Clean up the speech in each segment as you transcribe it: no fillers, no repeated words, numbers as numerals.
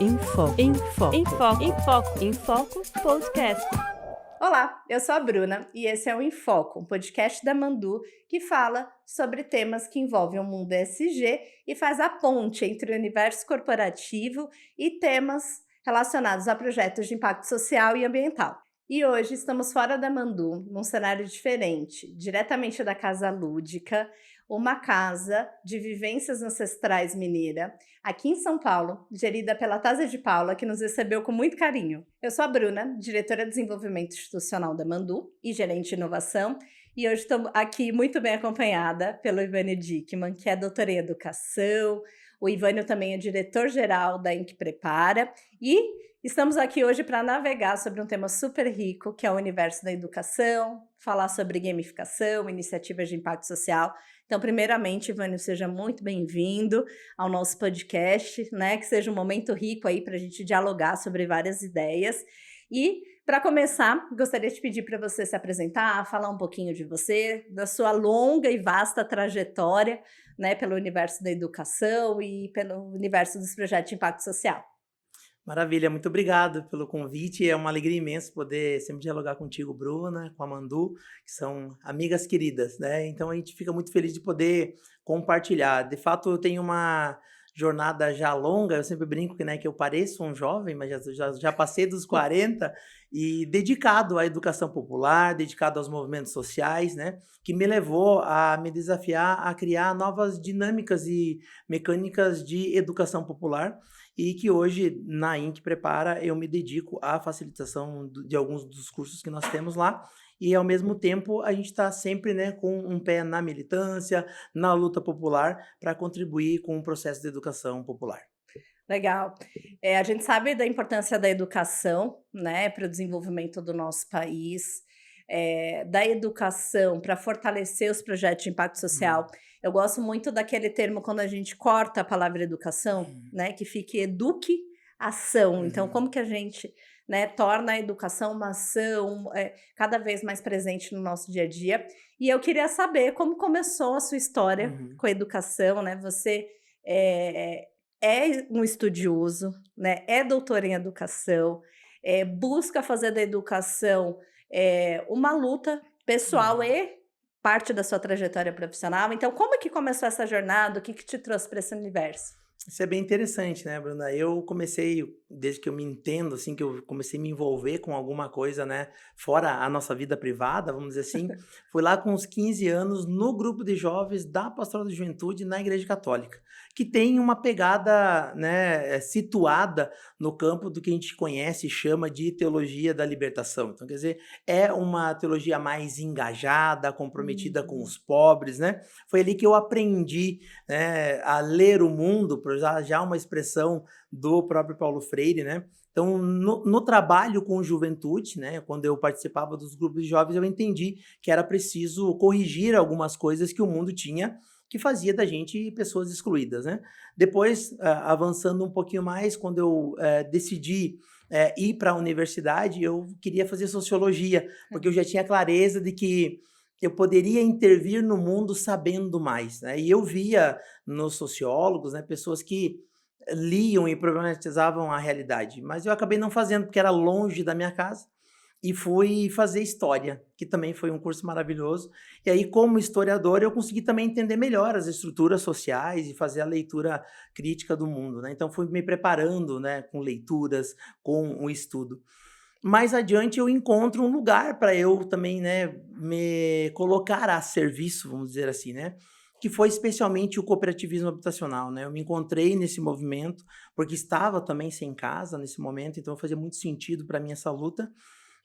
Em Foco Podcast. Olá, eu sou a Bruna e esse é o Em Foco, um podcast da Mandu que fala sobre temas que envolvem o mundo ESG e faz a ponte entre o universo corporativo e temas relacionados a projetos de impacto social e ambiental. E hoje estamos fora da Mandu, num cenário diferente, diretamente da Casa Lúdica, uma casa de vivências ancestrais mineira, aqui em São Paulo, gerida pela Tasa de Paula, que nos recebeu com muito carinho. Eu sou a Bruna, diretora de desenvolvimento institucional da Mandu e gerente de inovação, e hoje estou aqui muito bem acompanhada pelo Ivânio Dickmann, que é doutor em educação. O Ivânio também é diretor-geral da Inc Prepara, e estamos aqui hoje para navegar sobre um tema super rico, que é o universo da educação, falar sobre gamificação, iniciativas de impacto social. Então, primeiramente, Ivânio, seja muito bem-vindo ao nosso podcast, né? Que seja um momento rico aí para a gente dialogar sobre várias ideias. E, para começar, gostaria de pedir para você se apresentar, falar um pouquinho de você, da sua longa e vasta trajetória, né, pelo universo da educação e pelo universo dos projetos de impacto social. Maravilha, muito obrigado pelo convite. É uma alegria imensa poder sempre dialogar contigo, Bruna, com a Mandu, que são amigas queridas, né? Então a gente fica muito feliz de poder compartilhar. De fato, eu tenho uma jornada já longa, eu sempre brinco que, né, que eu pareço um jovem, mas já passei dos 40 e dedicado à educação popular, dedicado aos movimentos sociais, né? Que me levou a me desafiar a criar novas dinâmicas e mecânicas de educação popular. E que hoje, na Inc Prepara, eu me dedico à facilitação de alguns dos cursos que nós temos lá. E, ao mesmo tempo, a gente está sempre, né, com um pé na militância, na luta popular, para contribuir com o processo de educação popular. Legal. A gente sabe da importância da educação, né, para o desenvolvimento do nosso país, da educação para fortalecer os projetos de impacto social. Eu gosto muito daquele termo quando a gente corta a palavra educação, né, que fique eduque ação. Então, como que a gente, né, torna a educação uma ação cada vez mais presente no nosso dia a dia? E eu queria saber como começou a sua história com a educação, né? Você é um estudioso, né? É doutor em educação, busca fazer da educação uma luta pessoal e parte da sua trajetória profissional. Então, como é que começou essa jornada? O que te trouxe para esse universo? Isso é bem interessante, né, Bruna? Eu comecei, desde que eu me entendo, assim, que eu comecei a me envolver com alguma coisa, né, fora a nossa vida privada, vamos dizer assim, fui lá com uns 15 anos no grupo de jovens da Pastoral da Juventude na Igreja Católica, que tem uma pegada, né, situada no campo do que a gente conhece e chama de teologia da libertação. Então, quer dizer, é uma teologia mais engajada, comprometida com os pobres, né? Foi ali que eu aprendi, né, a ler o mundo, por usar já uma expressão do próprio Paulo Freire, né? Então, no trabalho com juventude, né, quando eu participava dos grupos de jovens, eu entendi que era preciso corrigir algumas coisas que o mundo tinha, que fazia da gente pessoas excluídas, né? Depois, avançando um pouquinho mais, quando eu decidi ir para a universidade, eu queria fazer sociologia, porque eu já tinha clareza de que eu poderia intervir no mundo sabendo mais, né? E eu via nos sociólogos, né, pessoas que liam e problematizavam a realidade, mas eu acabei não fazendo porque era longe da minha casa e fui fazer história, que também foi um curso maravilhoso. E aí, como historiador, eu consegui também entender melhor as estruturas sociais e fazer a leitura crítica do mundo, né? Então, fui me preparando, né, com leituras, com o estudo. Mais adiante eu encontro um lugar para eu também, né, me colocar a serviço, vamos dizer assim, né, que foi especialmente o cooperativismo habitacional, né. Eu me encontrei nesse movimento, porque estava também sem casa nesse momento, então fazia muito sentido para mim essa luta,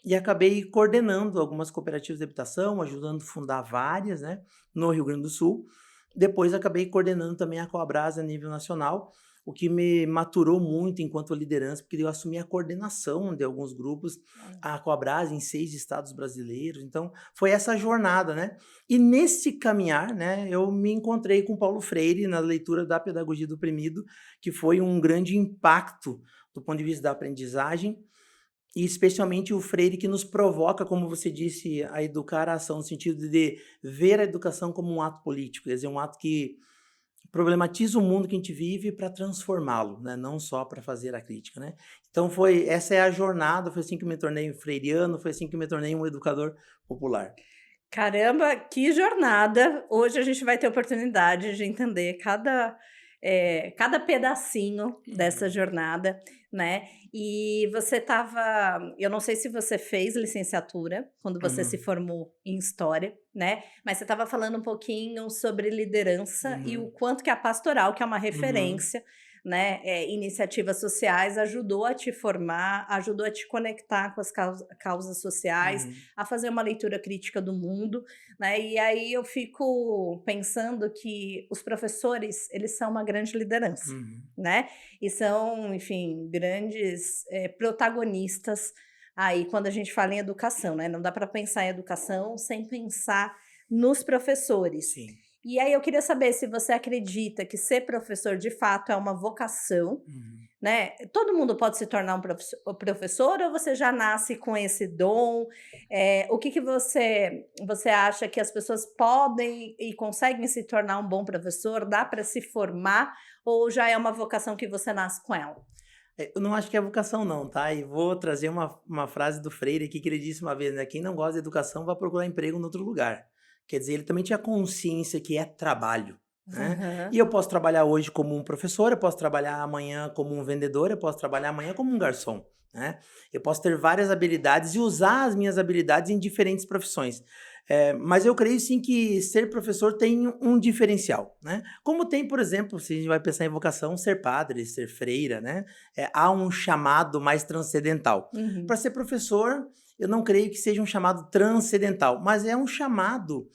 e acabei coordenando algumas cooperativas de habitação, ajudando a fundar várias, né, no Rio Grande do Sul. Depois acabei coordenando também a Coabras a nível nacional, o que me maturou muito enquanto liderança, porque eu assumi a coordenação de alguns grupos, a Coabras em 6 estados brasileiros. Então, foi essa jornada, né? E nesse caminhar, né, eu me encontrei com Paulo Freire na leitura da Pedagogia do Oprimido, que foi um grande impacto do ponto de vista da aprendizagem, e especialmente o Freire que nos provoca, como você disse, a educar a ação, no sentido de ver a educação como um ato político, quer dizer, um ato que problematiza o mundo que a gente vive para transformá-lo, né? Não só para fazer a crítica, né? Então essa é a jornada, foi assim que eu me tornei um freiriano, foi assim que eu me tornei um educador popular. Caramba, que jornada! Hoje a gente vai ter oportunidade de entender cada pedacinho dessa jornada, né? E você estava, eu não sei se você fez licenciatura quando você se Uhum, formou em história, né? Mas você estava falando um pouquinho sobre liderança e o uhum, quanto que a pastoral, que é uma uhum, referência, né? Iniciativas sociais, ajudou a te formar, ajudou a te conectar com as causas sociais, uhum, a fazer uma leitura crítica do mundo, né? E aí eu fico pensando que os professores, eles são uma grande liderança, uhum. né? E são, enfim, grandes protagonistas aí quando a gente fala em educação, né? Não dá para pensar em educação sem pensar nos professores. Sim. E aí eu queria saber se você acredita que ser professor de fato é uma vocação, Uhum. né? Todo mundo pode se tornar um professor ou você já nasce com esse dom? O que que você acha que as pessoas podem e conseguem se tornar um bom professor? Dá para se formar ou já é uma vocação que você nasce com ela? Eu não acho que é vocação não, tá? E vou trazer uma frase do Freire aqui que ele disse uma vez, né? Quem não gosta de educação vai procurar emprego em outro lugar. Quer dizer, ele também tinha consciência que é trabalho, né? E Aham. eu posso trabalhar hoje como um professor, eu posso trabalhar amanhã como um vendedor, eu posso trabalhar amanhã como um garçom, né? Eu posso ter várias habilidades e usar as minhas habilidades em diferentes profissões. Mas eu creio sim que ser professor tem um diferencial, né? Como tem, por exemplo, se a gente vai pensar em vocação, ser padre, ser freira, né? Há um chamado mais transcendental. Para Uhum. ser professor, eu não creio que seja um chamado transcendental, mas é um chamado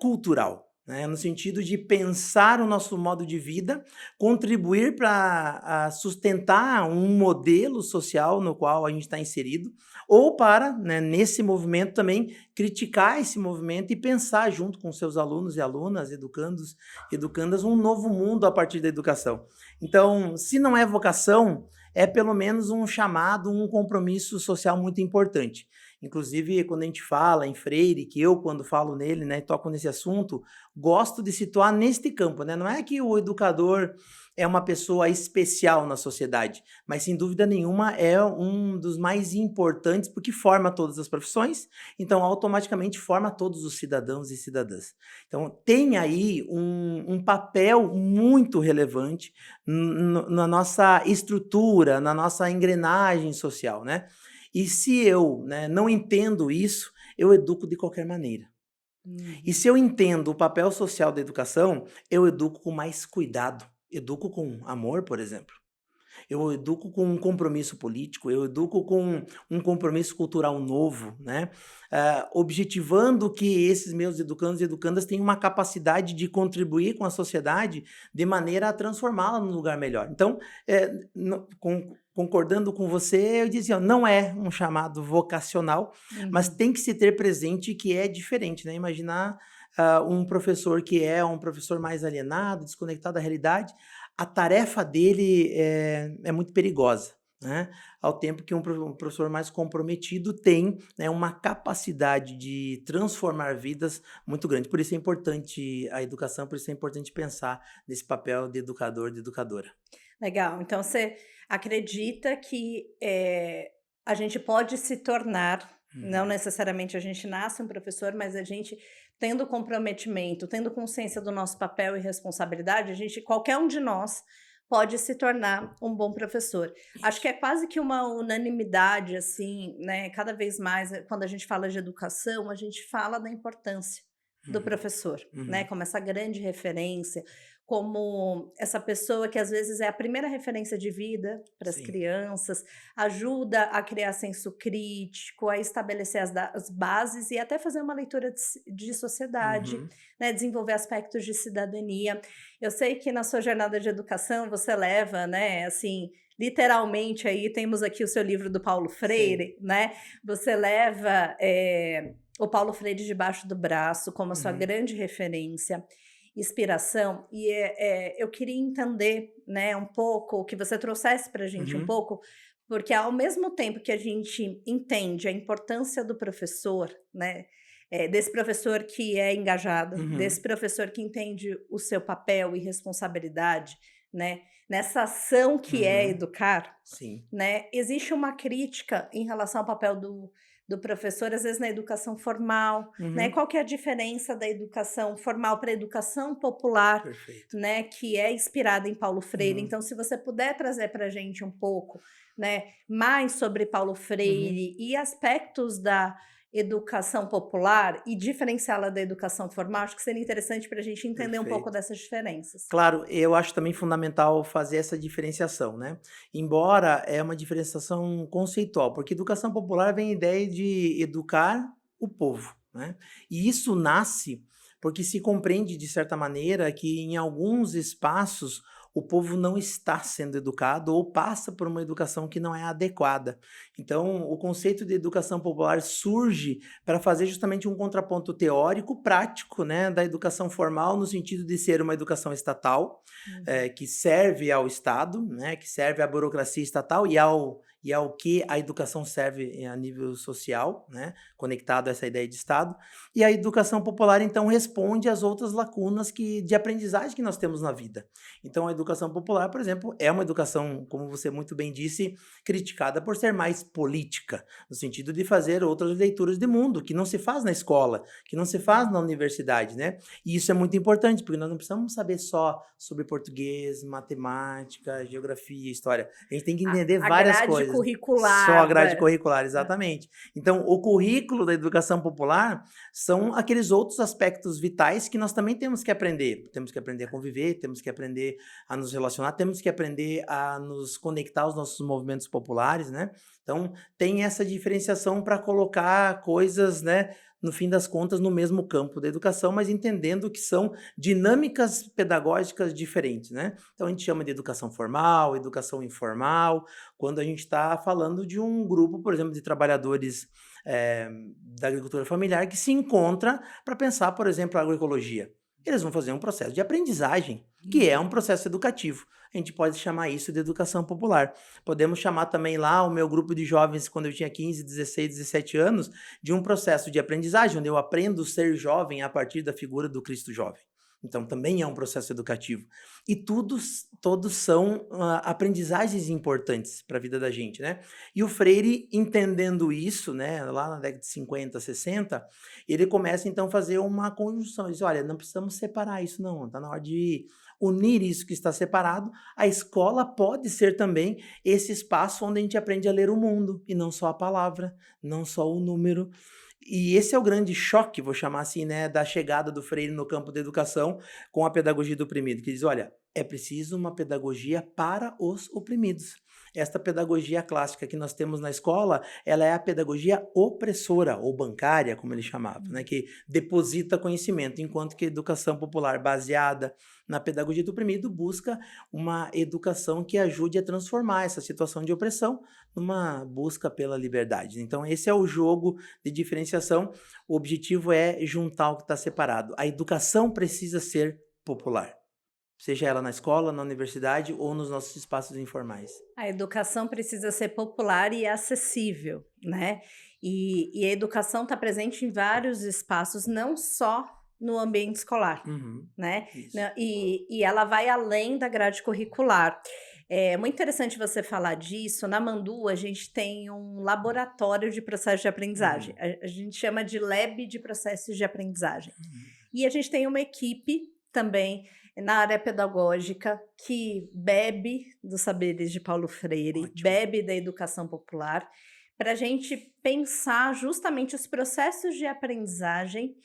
cultural. Né, no sentido de pensar o nosso modo de vida, contribuir para sustentar um modelo social no qual a gente está inserido, ou para, né, nesse movimento também, criticar esse movimento e pensar junto com seus alunos e alunas, educandos, educandas, um novo mundo a partir da educação. Então, se não é vocação, é pelo menos um chamado, um compromisso social muito importante. Inclusive, quando a gente fala em Freire, que eu, quando falo nele, né, toco nesse assunto, gosto de situar neste campo, né? Não é que o educador é uma pessoa especial na sociedade, mas sem dúvida nenhuma é um dos mais importantes, porque forma todas as profissões, então automaticamente forma todos os cidadãos e cidadãs. Então, tem aí um papel muito relevante na nossa estrutura, na nossa engrenagem social, né? E se eu, né, não entendo isso, eu educo de qualquer maneira. E Uhum. se eu entendo o papel social da educação, eu educo com mais cuidado. Educo com amor, por exemplo. Eu educo com um compromisso político, eu educo com um compromisso cultural novo, né? Objetivando que esses meus educandos e educandas tenham uma capacidade de contribuir com a sociedade de maneira a transformá-la num lugar melhor. Então, concordando com você, eu dizia, não é um chamado vocacional, mas Uhum. tem que se ter presente que é diferente, né? Imaginar um professor que é um professor mais alienado, desconectado da realidade, a tarefa dele é muito perigosa, né? Ao tempo que um professor mais comprometido tem, né, uma capacidade de transformar vidas muito grande. Por isso é importante a educação, por isso é importante pensar nesse papel de educador, de educadora. Legal. Então você acredita que, a gente pode se tornar, não Uhum. necessariamente a gente nasce um professor, mas a gente tendo comprometimento, tendo consciência do nosso papel e responsabilidade, a gente qualquer um de nós pode se tornar um bom professor. Acho que Isso. é quase que uma unanimidade, assim, né, cada vez mais, quando a gente fala de educação, a gente fala da importância do Uhum. professor, né, Uhum. como essa grande referência, como essa pessoa que às vezes é a primeira referência de vida para as Sim. crianças, ajuda a criar senso crítico, a estabelecer as bases e até fazer uma leitura de sociedade, Uhum. né, desenvolver aspectos de cidadania. Eu sei que na sua jornada de educação você leva, né, assim, literalmente aí temos aqui o seu livro do Paulo Sim. Freire, né, você leva, o Paulo Freire debaixo do braço como a sua Uhum. grande referência, inspiração, e eu queria entender, né, um pouco, que você trouxesse para a gente um Uhum. pouco, porque ao mesmo tempo que a gente entende a importância do professor, né, desse professor que é engajado, desse Uhum. professor que entende o seu papel e responsabilidade, né, nessa ação que é Uhum. educar, Sim. né, existe uma crítica em relação ao papel do professor, às vezes na educação formal, né, Uhum. qual que é a diferença da educação formal para a educação popular, Perfeito. né, que é inspirada em Paulo Freire. Uhum. Então, se você puder trazer para a gente um pouco, né, mais sobre Paulo Uhum. Freire e aspectos da educação popular e diferenciá-la da educação formal, acho que seria interessante para a gente entender um pouco Perfeito. dessas diferenças. Claro, eu acho também fundamental fazer essa diferenciação, né? Embora é uma diferenciação conceitual, porque educação popular vem a ideia de educar o povo, né? E isso nasce porque se compreende, de certa maneira, que em alguns espaços o povo não está sendo educado ou passa por uma educação que não é adequada. Então, o conceito de educação popular surge para fazer justamente um contraponto teórico, prático, né, da educação formal, no sentido de ser uma educação estatal, Uhum. que serve ao Estado, né, que serve à burocracia estatal e ao que a educação serve a nível social, né, conectado a essa ideia de Estado. E a educação popular, então, responde às outras lacunas de aprendizagem que nós temos na vida. Então, a educação popular, por exemplo, é uma educação, como você muito bem disse, criticada por ser mais política, no sentido de fazer outras leituras de mundo, que não se faz na escola, que não se faz na universidade, né? E isso é muito importante, porque nós não precisamos saber só sobre português, matemática, geografia, história. A gente tem que entender A várias grade coisas. Só a curricular, grade né? curricular, exatamente. Então, o currículo da educação popular são aqueles outros aspectos vitais que nós também temos que aprender. Temos que aprender a conviver, temos que aprender a nos relacionar, temos que aprender a nos conectar aos nossos movimentos populares, né? Então, tem essa diferenciação para colocar coisas, né, no fim das contas, no mesmo campo da educação, mas entendendo que são dinâmicas pedagógicas diferentes, né? Então, a gente chama de educação formal, educação informal, quando a gente está falando de um grupo, por exemplo, de trabalhadores eh, da agricultura familiar que se encontra para pensar, por exemplo, a agroecologia. Eles vão fazer um processo de aprendizagem, que é um processo educativo. A gente pode chamar isso de educação popular. Podemos chamar também lá o meu grupo de jovens, quando eu tinha 15, 16, 17 anos, de um processo de aprendizagem, onde eu aprendo a ser jovem a partir da figura do Cristo jovem. Então, também é um processo educativo. E todos são aprendizagens importantes para a vida da gente, né? E o Freire, entendendo isso, né, lá na década de 50, 60, ele começa então a fazer uma conjunção. Ele diz: olha, não precisamos separar isso, não. Está na hora de unir isso que está separado. A escola pode ser também esse espaço onde a gente aprende a ler o mundo, e não só a palavra, não só o número. E esse é o grande choque, vou chamar assim, né, da chegada do Freire no campo da educação com a pedagogia do oprimido, que diz: olha, é preciso uma pedagogia para os oprimidos. Esta pedagogia clássica que nós temos na escola, ela é a pedagogia opressora, ou bancária, como ele chamava, né, que deposita conhecimento, enquanto que a educação popular baseada na pedagogia do oprimido busca uma educação que ajude a transformar essa situação de opressão numa busca pela liberdade. Então, esse é o jogo de diferenciação. O objetivo é juntar o que está separado. A educação precisa ser popular, seja ela na escola, na universidade ou nos nossos espaços informais. A educação precisa ser popular e acessível, né? E a educação está presente em vários espaços, não só no ambiente escolar, Uhum, né? isso. E ela vai além da grade curricular. É muito interessante você falar disso. Na Mandu, a gente tem um laboratório de processo de aprendizagem. Uhum, A gente chama de Lab de processos de aprendizagem. uhum. E a gente tem uma equipe também na área pedagógica que bebe dos saberes de Paulo Freire, Ótimo. bebe da educação popular, para a gente pensar justamente os processos de aprendizagem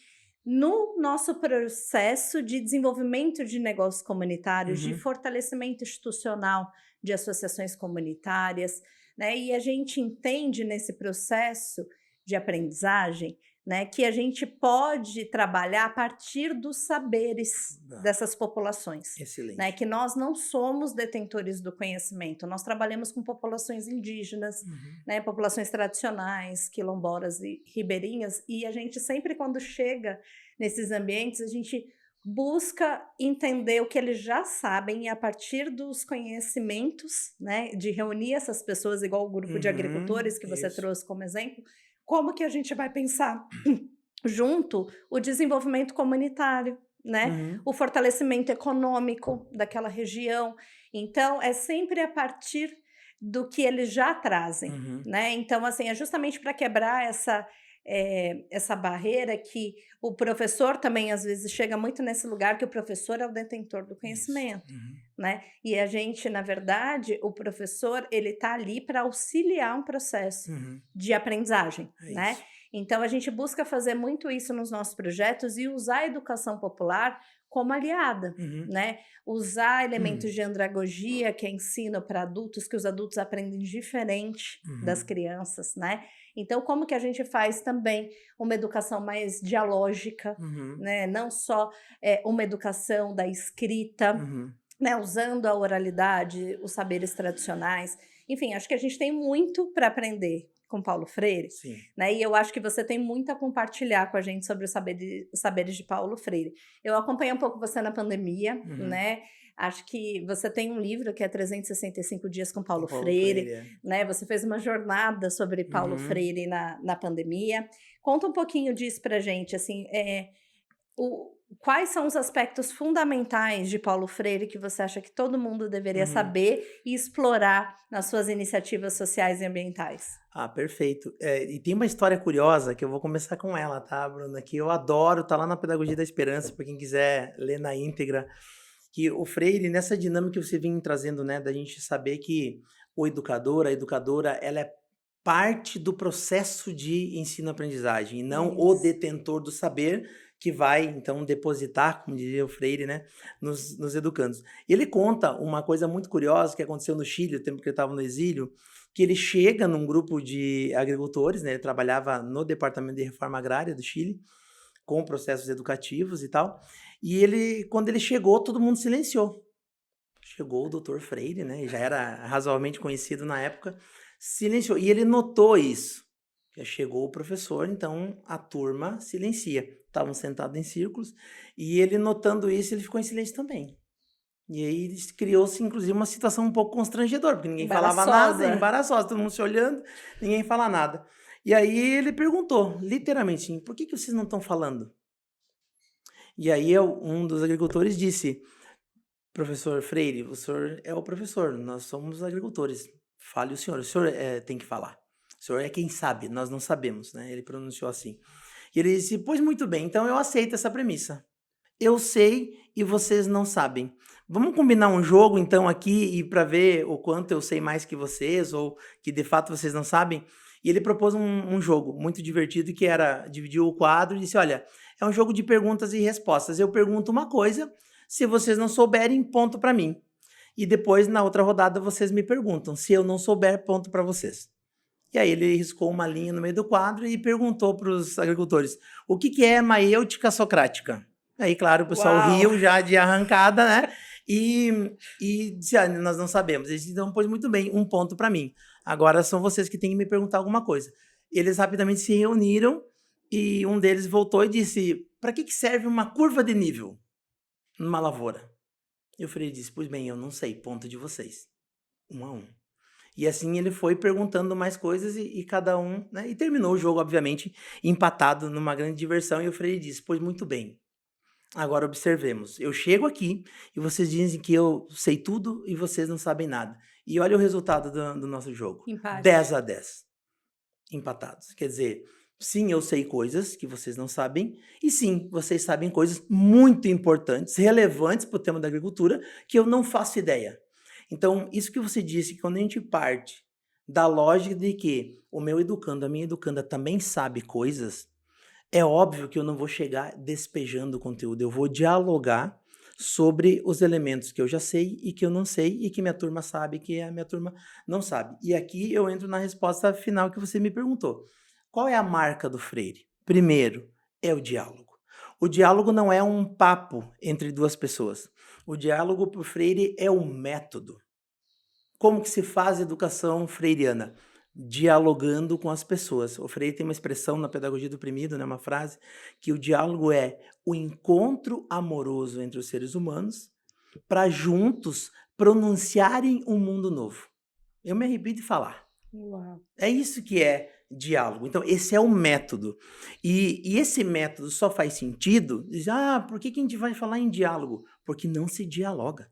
no nosso processo de desenvolvimento de negócios comunitários, de Uhum. fortalecimento institucional de associações comunitárias, né? E a gente entende nesse processo de aprendizagem, né, que a gente pode trabalhar a partir dos saberes Ah, dessas populações, né, excelente. que nós não somos detentores do conhecimento, nós trabalhamos com populações indígenas, Uhum. né, populações tradicionais, quilombolas e ribeirinhas, e a gente sempre quando chega nesses ambientes, a gente busca entender o que eles já sabem e a partir dos conhecimentos, né, de reunir essas pessoas, igual o grupo de Uhum. agricultores que você Isso. trouxe como exemplo, como que a gente vai pensar junto o desenvolvimento comunitário, né? Uhum. O fortalecimento econômico daquela região. Então, é sempre a partir do que eles já trazem, Uhum. né? Então, assim, é justamente para quebrar essa barreira que o professor também às vezes chega muito nesse lugar que o professor é o detentor do Isso. conhecimento, Uhum. né? E a gente, na verdade, o professor, ele está ali para auxiliar um processo Uhum. de aprendizagem, É né? isso. Então a gente busca fazer muito isso nos nossos projetos e usar a educação popular como aliada, Uhum. né? Usar Uhum. elementos de andragogia, que é ensino para adultos, que os adultos aprendem diferente das Uhum. crianças, né? Então, como que a gente faz também uma educação mais dialógica, Uhum. né? Não só uma educação da escrita, Uhum. né? Usando a oralidade, os saberes tradicionais. Enfim, acho que a gente tem muito para aprender com Paulo Freire, Sim. né? E eu acho que você tem muito a compartilhar com a gente sobre os saberes de Paulo Freire. Eu acompanhei um pouco você na pandemia, Uhum. né? Acho que você tem um livro que é 365 dias com Com Paulo Paulo Freire, Freire, é. né? Você fez uma jornada sobre Paulo Uhum. Freire na pandemia. Conta um pouquinho disso pra gente, assim, quais são os aspectos fundamentais de Paulo Freire que você acha que todo mundo deveria Uhum. saber e explorar nas suas iniciativas sociais e ambientais? Ah, perfeito. E tem uma história curiosa que eu vou começar com ela, tá, Bruna? Que eu adoro, tá lá na Pedagogia da Esperança, para quem quiser ler na íntegra. Que o Freire, nessa dinâmica que você vem trazendo, né, da gente saber que o educador, a educadora, ela é parte do processo de ensino-aprendizagem, e não o Isso. detentor do saber que vai, então, depositar, como dizia o Freire, né, nos educandos. E ele conta uma coisa muito curiosa que aconteceu no Chile, o tempo que ele estava no exílio, que ele chega num grupo de agricultores, né, ele trabalhava no Departamento de Reforma Agrária do Chile, com processos educativos e tal, e ele, quando ele chegou, todo mundo silenciou. Chegou o doutor Freire, né, e já era razoavelmente conhecido na época, silenciou. E ele notou isso. Que chegou o professor, então a turma silencia. Estavam sentados em círculos, e ele notando isso, ele ficou em silêncio também. E aí criou-se, inclusive, uma situação um pouco constrangedora, porque ninguém falava nada, Embaraçosa. embaraçosa, todo mundo se olhando, ninguém fala nada. E aí ele perguntou, literalmente, assim, por que vocês não estão falando? E aí um dos agricultores disse, professor Freire, o senhor é o professor, nós somos agricultores. Fale o senhor tem que falar. O senhor é quem sabe, nós não sabemos, né? Ele pronunciou assim. E ele disse, pois muito bem, então eu aceito essa premissa. Eu sei e vocês não sabem. Vamos combinar um jogo então aqui e para ver o quanto eu sei mais que vocês ou que de fato vocês não sabem. E ele propôs um jogo muito divertido que era dividiu o quadro e disse: olha, é um jogo de perguntas e respostas. Eu pergunto uma coisa, se vocês não souberem, ponto para mim. E depois na outra rodada vocês me perguntam. Se eu não souber, ponto para vocês. E aí ele riscou uma linha no meio do quadro e perguntou para os agricultores: o que é maêutica socrática? Aí, claro, o pessoal Uau! riu já de arrancada, né? E disse: ah, nós não sabemos. Eles disseram: pois muito bem, um ponto para mim. Agora são vocês que têm que me perguntar alguma coisa. Eles rapidamente se reuniram e um deles voltou e disse: para que serve uma curva de nível numa lavoura? E o Freire disse: pois bem, eu não sei, ponto de vocês. 1 a 1. E assim ele foi perguntando mais coisas e cada um, né? E terminou o jogo, obviamente, empatado numa grande diversão. E o Freire disse: pois muito bem, agora observemos. Eu chego aqui e vocês dizem que eu sei tudo e vocês não sabem nada. E olha o resultado do nosso jogo: Empate. 10 a 10, empatados. Quer dizer, sim, eu sei coisas que vocês não sabem, e sim, vocês sabem coisas muito importantes, relevantes para o tema da agricultura, que eu não faço ideia. Então, isso que você disse, que quando a gente parte da lógica de que o meu educando, a minha educanda também sabe coisas, é óbvio que eu não vou chegar despejando o conteúdo, eu vou dialogar sobre os elementos que eu já sei e que eu não sei e que minha turma sabe que a minha turma não sabe. E aqui eu entro na resposta final que você me perguntou. Qual é a marca do Freire? Primeiro, é o diálogo. O diálogo não é um papo entre duas pessoas. O diálogo para o Freire é um método. Como que se faz educação freiriana? Dialogando com as pessoas. O Freire tem uma expressão na Pedagogia do Oprimido, né, uma frase, que o diálogo é o encontro amoroso entre os seres humanos para juntos pronunciarem um mundo novo. Eu me arrepio de falar. Uau. É isso que é diálogo. Então, esse é o método. E esse método só faz sentido, por que a gente vai falar em diálogo? Porque não se dialoga.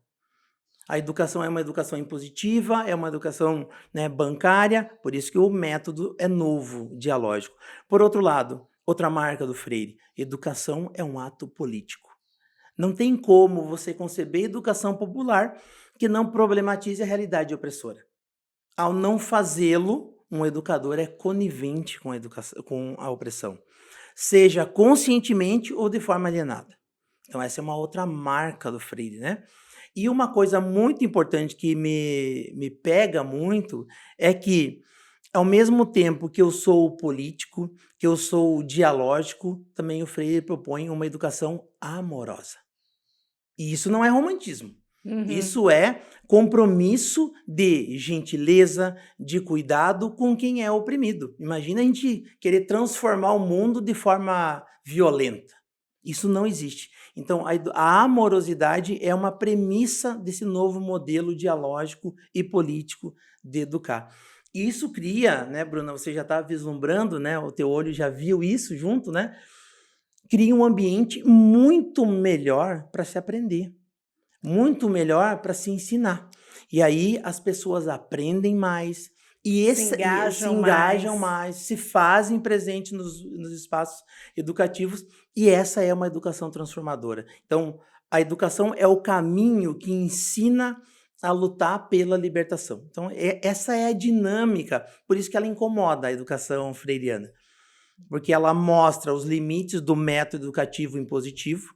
A educação é uma educação impositiva, é uma educação, né, bancária, por isso que o método é novo, dialógico. Por outro lado, outra marca do Freire, educação é um ato político. Não tem como você conceber educação popular que não problematize a realidade opressora. Ao não fazê-lo, um educador é conivente com com a opressão, seja conscientemente ou de forma alienada. Então essa é uma outra marca do Freire, né? E uma coisa muito importante que me pega muito é que, ao mesmo tempo que eu sou o político, que eu sou o dialógico, também o Freire propõe uma educação amorosa. E isso não é romantismo. Uhum. Isso é compromisso de gentileza, de cuidado com quem é oprimido. Imagina a gente querer transformar o mundo de forma violenta. Isso não existe. Então, a amorosidade é uma premissa desse novo modelo dialógico e político de educar. E isso cria, né, Bruna, você já está vislumbrando, né, o teu olho já viu isso junto, né? Cria um ambiente muito melhor para se aprender, muito melhor para se ensinar. E aí as pessoas aprendem mais Se se engajam engajam mais. mais, se fazem presente nos espaços educativos, e essa é uma educação transformadora. Então, a educação é o caminho que ensina a lutar pela libertação. Então, essa é a dinâmica, por isso que ela incomoda a educação freiriana, porque ela mostra os limites do método educativo impositivo,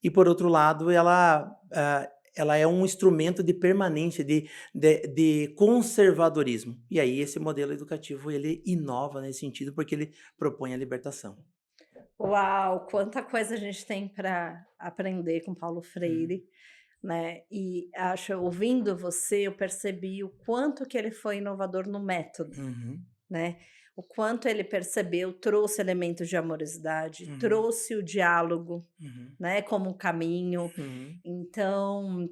e, por outro lado, ela é um instrumento de permanência, de conservadorismo. E aí esse modelo educativo ele inova nesse sentido, porque ele propõe a libertação. Uau, quanta coisa a gente tem para aprender com Paulo Freire, né? E ouvindo você, eu percebi o quanto que ele foi inovador no método, Uhum, né? O quanto ele percebeu, trouxe elementos de amorosidade, trouxe o diálogo, uhum, né, como um caminho. uhum, Então,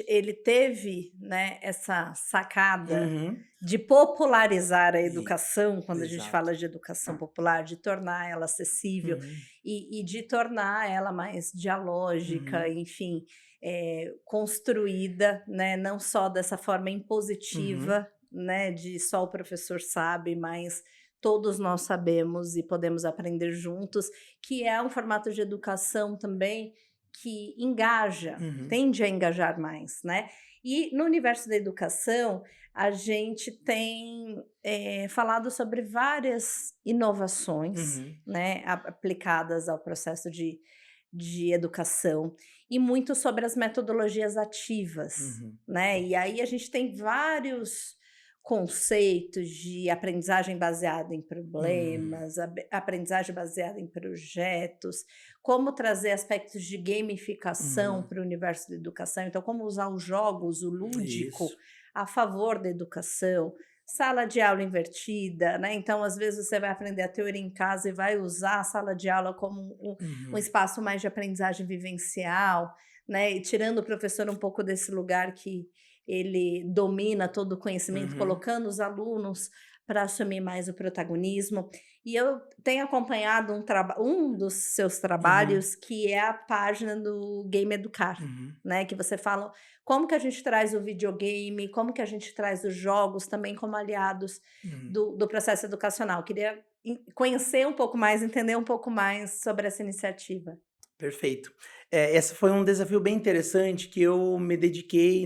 ele teve, né, essa sacada uhum. de popularizar a E- educação, quando a gente Exato. fala de educação popular, de tornar ela acessível Uhum, e de tornar ela mais dialógica, uhum, enfim, construída, né, não só dessa forma uhum, impositiva, né, de só o professor sabe, mas todos nós sabemos e podemos aprender juntos, que é um formato de educação também que engaja, uhum, tende a engajar mais, né. E no universo da educação, a gente tem, falado sobre várias inovações, uhum, né, aplicadas ao processo de educação, e muito sobre as metodologias ativas, uhum, né. E aí a gente tem vários conceitos de aprendizagem baseada em uhum, problemas, aprendizagem baseada em projetos, como trazer aspectos de gamificação uhum. para o universo da educação, então como usar os jogos, o lúdico, Isso. a favor da educação, sala de aula invertida, né, então às vezes você vai aprender a teoria em casa e vai usar a sala de aula como um Uhum, espaço mais de aprendizagem vivencial, né, e tirando o professor um pouco desse lugar que ele domina todo o conhecimento, uhum, colocando os alunos para assumir mais o protagonismo. E eu tenho acompanhado um dos seus uhum, trabalhos, que é a página do Game Educar, uhum, né, que você fala como que a gente traz o videogame, como que a gente traz os jogos também como aliados uhum. do processo educacional. Queria conhecer um pouco mais, entender um pouco mais sobre essa iniciativa. Perfeito. Esse foi um desafio bem interessante que eu me dediquei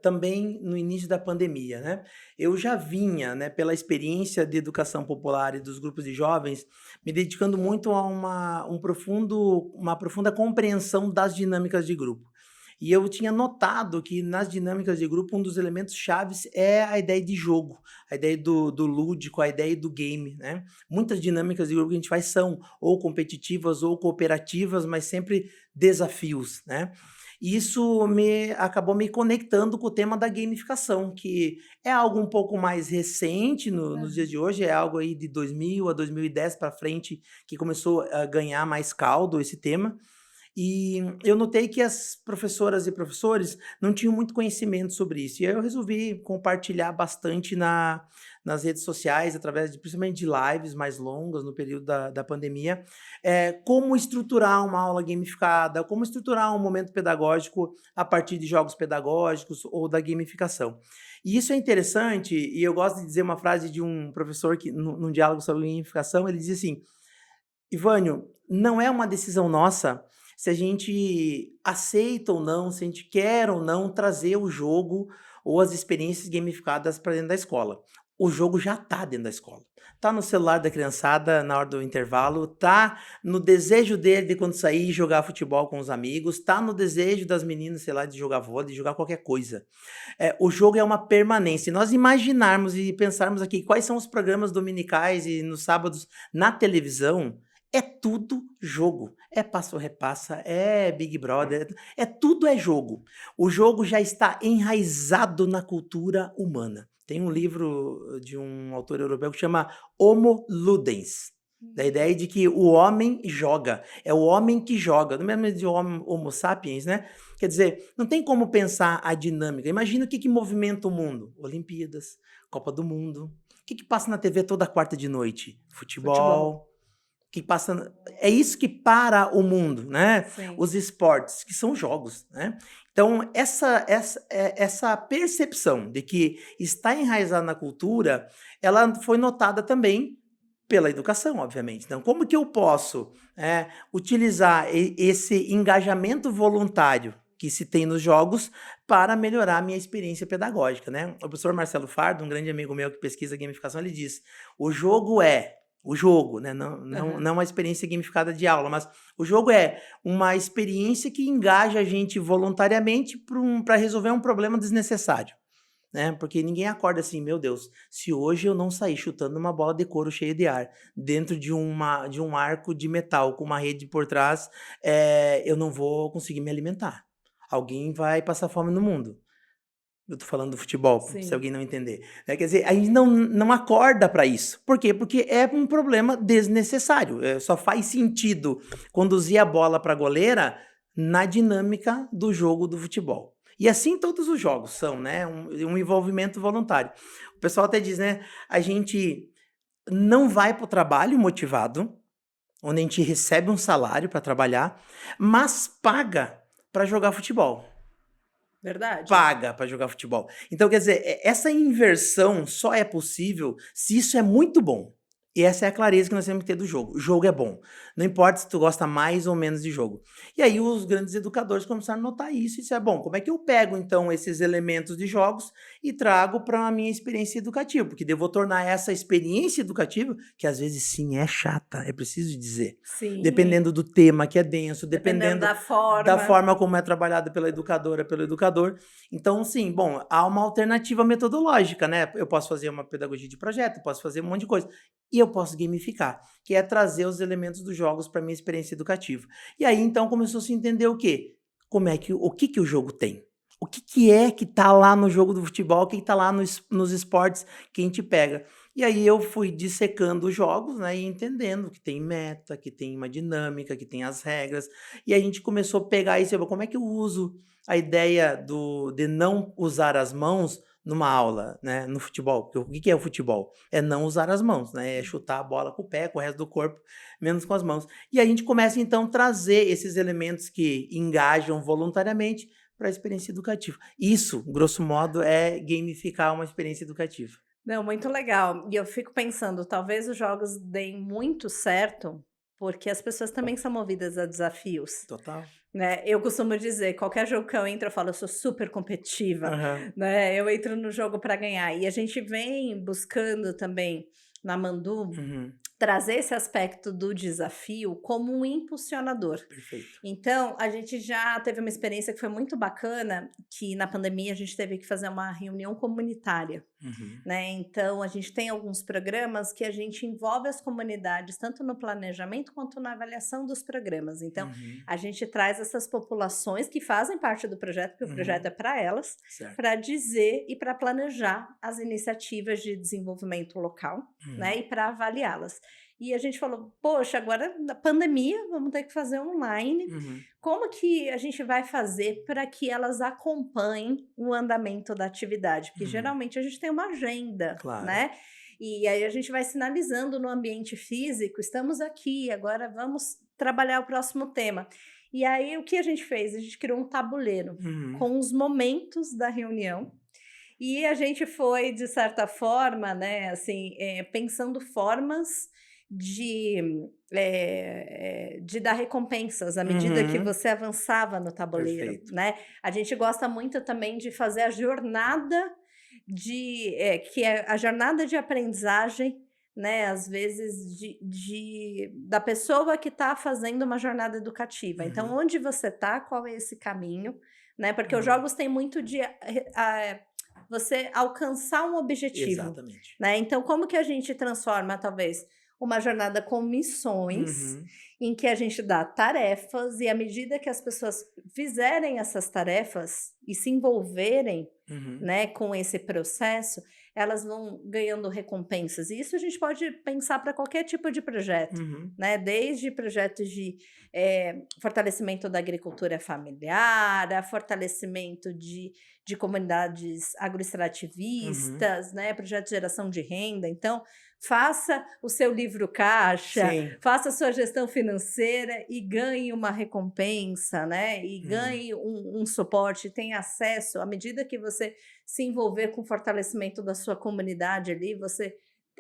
também no início da pandemia, né? Eu já vinha, né, pela experiência de educação popular e dos grupos de jovens, me dedicando muito a uma profunda compreensão das dinâmicas de grupo. E eu tinha notado que nas dinâmicas de grupo, um dos elementos chaves é a ideia de jogo, a ideia do lúdico, a ideia do game, né? Muitas dinâmicas de grupo que a gente faz são ou competitivas ou cooperativas, mas sempre desafios, né? E isso acabou me conectando com o tema da gamificação, que é algo um pouco mais recente nos dias de hoje, é algo aí de 2000 a 2010 para frente que começou a ganhar mais caldo esse tema. E eu notei que as professoras e professores não tinham muito conhecimento sobre isso. E aí eu resolvi compartilhar bastante nas redes sociais, através principalmente de lives mais longas no período da pandemia, como estruturar uma aula gamificada, como estruturar um momento pedagógico a partir de jogos pedagógicos ou da gamificação. E isso é interessante, e eu gosto de dizer uma frase de um professor que, num diálogo sobre gamificação, ele diz assim: Ivânio, não é uma decisão nossa se a gente aceita ou não, se a gente quer ou não trazer o jogo ou as experiências gamificadas para dentro da escola. O jogo já está dentro da escola. Tá no celular da criançada na hora do intervalo, tá no desejo dele de quando sair jogar futebol com os amigos, tá no desejo das meninas, sei lá, de jogar vôlei, de jogar qualquer coisa. O jogo é uma permanência. E nós imaginarmos e pensarmos aqui quais são os programas dominicais e nos sábados na televisão, é tudo jogo. É passo repassa, é Big Brother, tudo é jogo. O jogo já está enraizado na cultura humana. Tem um livro de um autor europeu que chama Homo Ludens. Da ideia de que o homem joga, é o homem que joga, no mesmo de Homo sapiens, né? Quer dizer, não tem como pensar a dinâmica. Imagina o que movimenta o mundo. Olimpíadas, Copa do Mundo. O que passa na TV toda quarta de noite? Futebol. Que passa, é isso que para o mundo, né? Sim. Os esportes, que são jogos, né? Então, essa percepção de que está enraizada na cultura, ela foi notada também pela educação, obviamente. Então, como que eu posso utilizar esse engajamento voluntário que se tem nos jogos para melhorar a minha experiência pedagógica, né? O professor Marcelo Fardo, um grande amigo meu que pesquisa gamificação, ele diz: o jogo, né? Não uma experiência gamificada de aula, mas o jogo é uma experiência que engaja a gente voluntariamente para resolver um problema desnecessário, né? Porque ninguém acorda assim, meu Deus, se hoje eu não sair chutando uma bola de couro cheia de ar dentro de um arco de metal com uma rede por trás, eu não vou conseguir me alimentar. Alguém vai passar fome no mundo. Eu tô falando do futebol, Sim. se alguém não entender. Quer dizer, a gente não acorda para isso. Por quê? Porque é um problema desnecessário. Só faz sentido conduzir a bola para a goleira na dinâmica do jogo do futebol. E assim todos os jogos são, né? Um envolvimento voluntário. O pessoal até diz, né? A gente não vai para o trabalho motivado, onde a gente recebe um salário para trabalhar, mas paga para jogar futebol. Verdade. Paga para jogar futebol. Então, quer dizer, essa inversão só é possível se isso é muito bom. E essa é a clareza que nós temos que ter do jogo. O jogo é bom. Não importa se tu gosta mais ou menos de jogo. E aí os grandes educadores começaram a notar isso e disseram, bom, como é que eu pego então esses elementos de jogos e trago para a minha experiência educativa? Porque eu vou tornar essa experiência educativa, que às vezes sim é chata, é preciso dizer. Sim. Dependendo do tema que é denso, Dependendo dependendo da forma como é trabalhada pela educadora, pelo educador. Então, sim, bom, há uma alternativa metodológica, né? Eu posso fazer uma pedagogia de projeto, posso fazer um monte de coisa. E eu posso gamificar, que é trazer os elementos dos jogos para a minha experiência educativa. E aí, então, começou a se entender o quê? O que o jogo tem? O que é que tá lá no jogo do futebol, o que tá lá nos esportes que a gente pega? E aí eu fui dissecando os jogos, né, e entendendo que tem meta, que tem uma dinâmica, que tem as regras. E a gente começou a pegar isso, como é que eu uso a ideia de não usar as mãos numa aula, né, no futebol. Porque o que é o futebol? É não usar as mãos, né? É chutar a bola com o pé, com o resto do corpo, menos com as mãos. E a gente começa, então, a trazer esses elementos que engajam voluntariamente para a experiência educativa. Isso, grosso modo, é gamificar uma experiência educativa. Não, muito legal. E eu fico pensando, talvez os jogos deem muito certo, porque as pessoas também são movidas a desafios, Total. né? Eu costumo dizer, qualquer jogo que eu entro, eu falo, eu sou super competitiva, Aham. né? Eu entro no jogo para ganhar. E a gente vem buscando também na Mandu Uhum. trazer esse aspecto do desafio como um impulsionador. Perfeito. Então, a gente já teve uma experiência que foi muito bacana, que na pandemia a gente teve que fazer uma reunião comunitária, Uhum. né? Então, a gente tem alguns programas que a gente envolve as comunidades, tanto no planejamento quanto na avaliação dos programas. Então, Uhum. a gente traz essas populações que fazem parte do projeto, porque o projeto é para elas, Certo. para dizer e para planejar as iniciativas de desenvolvimento local, né? E para avaliá-las. e a gente falou, poxa, agora na pandemia vamos ter que fazer online. Como que a gente vai fazer para que elas acompanhem o andamento da atividade? Porque geralmente a gente tem uma agenda, Claro. né? E aí a gente vai sinalizando no ambiente físico, estamos aqui, agora vamos trabalhar o próximo tema. E aí o que a gente fez? A gente criou um tabuleiro Uhum. com os momentos da reunião e a gente foi, de certa forma, né, assim, pensando formas de dar recompensas à medida que Uhum. você avançava no tabuleiro, Perfeito. né? A gente gosta muito também de fazer a jornada que é a jornada de aprendizagem, né? Às vezes da pessoa que está fazendo uma jornada educativa. Então, Uhum. onde você está, qual é esse caminho, né? Porque os Uhum. jogos têm muito de você alcançar um objetivo, Exatamente. né? Então, como que a gente transforma, talvez, uma jornada com missões, Uhum. em que a gente dá tarefas e à medida que as pessoas fizerem essas tarefas e se envolverem, Uhum. né, com esse processo, elas vão ganhando recompensas. E isso a gente pode pensar para qualquer tipo de projeto, Uhum. né? Desde projetos de fortalecimento da agricultura familiar, a fortalecimento de comunidades Uhum. agroextrativistas, né? Projetos de geração de renda. Então, faça o seu livro caixa, Sim. faça a sua gestão financeira e ganhe uma recompensa, né? E Uhum. ganhe um suporte, tenha acesso, à medida que você se envolver com o fortalecimento da sua comunidade ali, você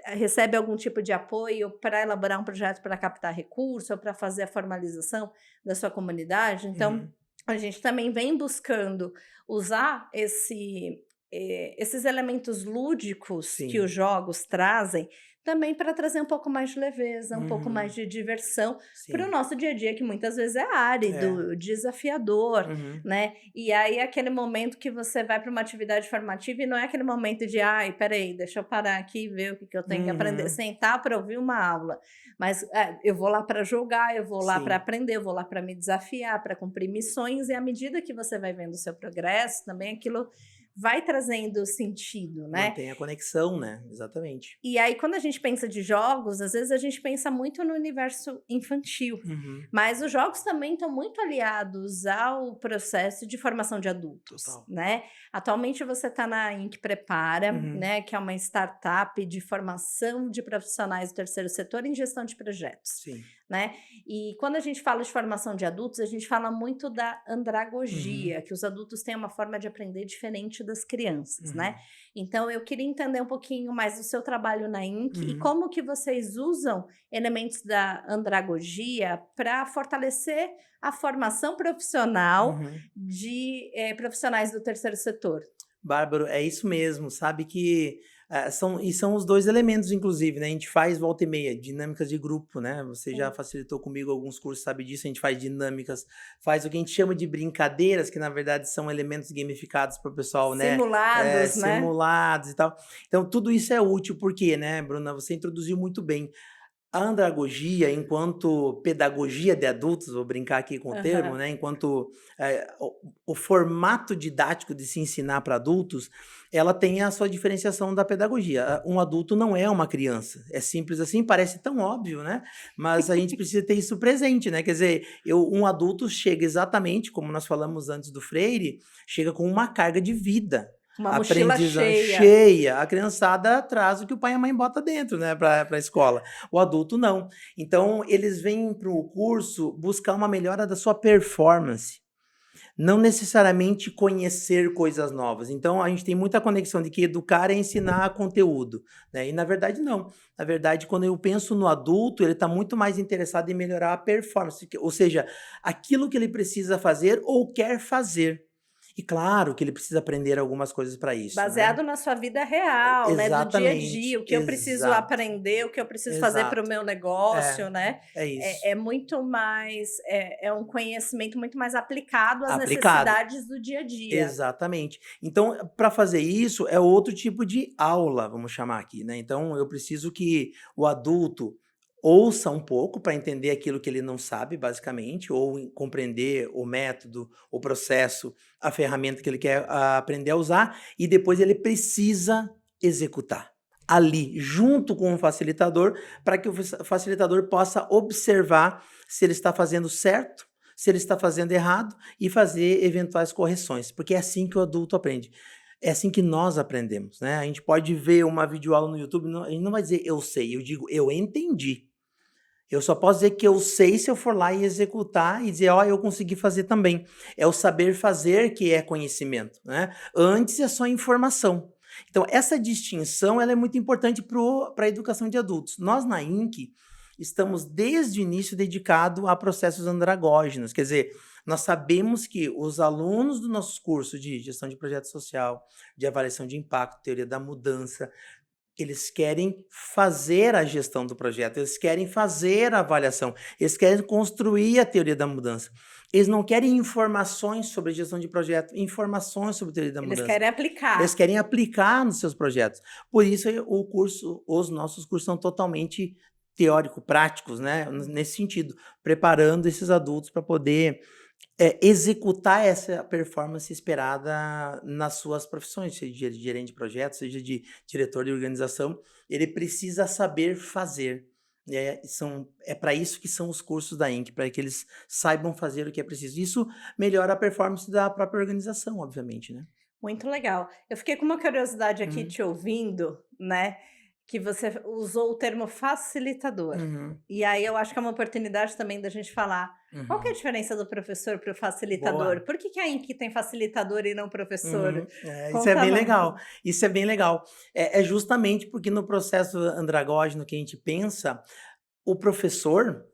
recebe algum tipo de apoio para elaborar um projeto para captar recurso ou para fazer a formalização da sua comunidade. Então, Uhum. a gente também vem buscando usar esses elementos lúdicos que os Sim. jogos trazem também para trazer um pouco mais de leveza, um pouco mais Uhum. de diversão para o Sim. nosso dia a dia, que muitas vezes é É. árido, desafiador, Uhum. né? E aí aquele momento que você vai para uma atividade formativa e não é aquele momento de, ai, espera aí, deixa eu parar aqui e ver o que eu tenho que aprender, Uhum. sentar para ouvir uma aula. Mas eu vou lá para jogar, eu vou lá para Sim. aprender, eu vou lá para me desafiar, para cumprir missões, e à medida que você vai vendo o seu progresso, também aquilo vai trazendo sentido, né? Mantém a conexão, né? Exatamente. E aí, quando a gente pensa de jogos, às vezes a gente pensa muito no universo infantil, Uhum. mas os jogos também estão muito aliados ao processo de formação de adultos, Total. né? Atualmente você está na Inc Prepara, Uhum. né, que é uma startup de formação de profissionais do terceiro setor em gestão de projetos, Sim. né? E quando a gente fala de formação de adultos, a gente fala muito da Uhum. andragogia, que os adultos têm uma forma de aprender diferente das crianças, né? Uhum. Então eu queria entender um pouquinho mais do seu trabalho na Inc e Uhum. como que vocês usam elementos da andragogia para fortalecer a formação profissional Uhum. de profissionais do terceiro setor. Bárbaro, é isso mesmo, sabe que são os dois elementos, inclusive, né? A gente faz volta e meia, dinâmicas de grupo, né? Você já Sim. facilitou comigo alguns cursos, sabe disso, a gente faz dinâmicas, faz o que a gente chama de brincadeiras, que na verdade são elementos gamificados para o pessoal, né? Simulados, né? Simulados e tal. Então, tudo isso é útil, porque, né, Bruna, você introduziu muito bem. A andragogia, enquanto pedagogia de adultos, vou brincar aqui com o termo, Aham. né, enquanto o formato didático de se ensinar para adultos, ela tem a sua diferenciação da pedagogia. Um adulto não é uma criança. É simples assim, parece tão óbvio, né? Mas a gente precisa ter isso presente, né? Quer dizer, um adulto chega exatamente, como nós falamos antes do Freire, chega com uma carga de vida. Uma mochila Aprendizagem cheia. cheia, a criançada traz o que o pai e a mãe bota dentro, né, para a escola. O adulto não. Então, eles vêm para o curso buscar uma melhora da sua performance, não necessariamente conhecer coisas novas. Então, a gente tem muita conexão de que educar é ensinar conteúdo, né? E na verdade não. Na verdade, quando eu penso no adulto, ele está muito mais interessado em melhorar a performance, ou seja, aquilo que ele precisa fazer ou quer fazer. E claro que ele precisa aprender algumas coisas para isso, né? Baseado na sua vida real, né, do dia a dia, Exatamente, o que eu preciso exato, aprender, o que eu preciso fazer para o exato. meu É, negócio, né. é isso. É muito mais é um conhecimento muito mais aplicado às Aplicado. necessidades do dia a dia. Exatamente. Então, para fazer isso, é outro tipo de aula, vamos chamar aqui, né. Então, eu preciso que o adulto ouça um pouco para entender aquilo que ele não sabe, basicamente, ou compreender o método, o processo, a ferramenta que ele quer aprender a usar, e depois ele precisa executar. ali, junto com o facilitador, para que o facilitador possa observar se ele está fazendo certo, se ele está fazendo errado e fazer eventuais correções, porque é assim que o adulto aprende. É assim que nós aprendemos, né? A gente pode ver uma videoaula no YouTube, a gente não vai dizer eu sei, eu digo eu entendi. Eu só posso dizer que eu sei se eu for lá e executar e dizer, ó, eu consegui fazer também. É o saber fazer que é conhecimento, né? Antes é só informação. Então, essa distinção ela é muito importante para a educação de adultos. Nós, na INC, estamos desde o início dedicados a processos andragógenos, quer dizer, nós sabemos que os alunos dos nossos cursos de gestão de projeto social, de avaliação de impacto, teoria da mudança, eles querem fazer a gestão do projeto, eles querem fazer a avaliação, eles querem construir a teoria da mudança. Eles não querem informações sobre gestão de projeto, informações sobre teoria da mudança. Eles querem aplicar. Eles querem aplicar nos seus projetos. Por isso os nossos cursos são totalmente teórico-práticos, né? Nesse sentido, preparando esses adultos para poder executar essa performance esperada nas suas profissões, seja de gerente de projeto, seja de diretor de organização, ele precisa saber fazer. É para isso que são os cursos da INC, para que eles saibam fazer o que é preciso. Isso melhora a performance da própria organização, obviamente, né? Muito legal. Eu fiquei com uma curiosidade aqui te ouvindo, né? Que você usou o termo facilitador. E aí eu acho que é uma oportunidade também da gente falar qual que é a diferença do professor para o facilitador? Boa. Por que a INC tem facilitador e não professor? Isso é bem legal. Isso é bem legal. É justamente porque no processo andragógeno que a gente pensa, o professor,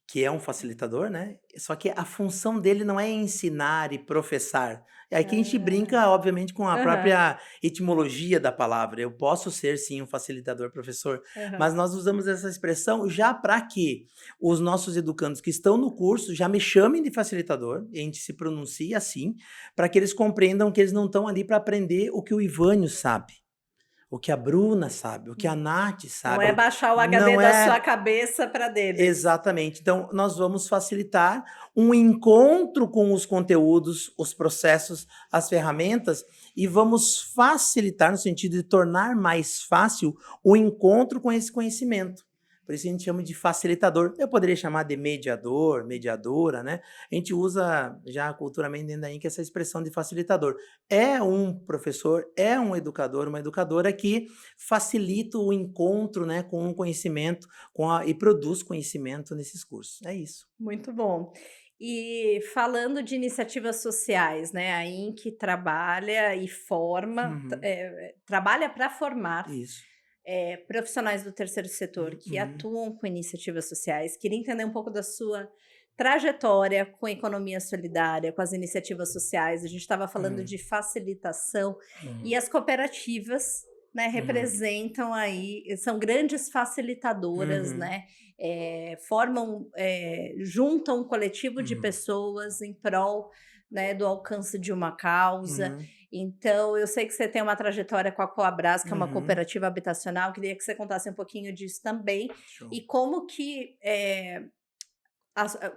que é um facilitador, né? Só que a função dele não é ensinar e professar. É aí que a gente brinca, obviamente, com a própria etimologia da palavra. Eu posso ser, sim, um facilitador, professor, mas nós usamos essa expressão já para que os nossos educandos que estão no curso já me chamem de facilitador, e a gente se pronuncia assim, para que eles compreendam que eles não estão ali para aprender o que o Ivânio sabe, o que a Bruna sabe, o que a Nath sabe. Não é baixar o HD da sua cabeça para deles. Exatamente. Então, nós vamos facilitar um encontro com os conteúdos, os processos, as ferramentas, e vamos facilitar no sentido de tornar mais fácil o encontro com esse conhecimento. Por isso a gente chama de facilitador. Eu poderia chamar de mediador, mediadora, né? A gente usa já culturalmente dentro da INC essa expressão de facilitador. É um professor, é um educador, uma educadora que facilita o encontro, né, com o conhecimento e produz conhecimento nesses cursos. É isso. Muito bom. E falando de iniciativas sociais, né? A INC trabalha e forma, trabalha para formar. Isso. Profissionais do terceiro setor que atuam com iniciativas sociais. Queria entender um pouco da sua trajetória com a economia solidária, com as iniciativas sociais. A gente estava falando de facilitação e as cooperativas, né, representam aí, são grandes facilitadoras, né? Formam, juntam um coletivo de pessoas em prol, né, do alcance de uma causa. Então, eu sei que você tem uma trajetória com a Coabras, que é uma cooperativa habitacional. Queria que você contasse um pouquinho disso também. Show. E como que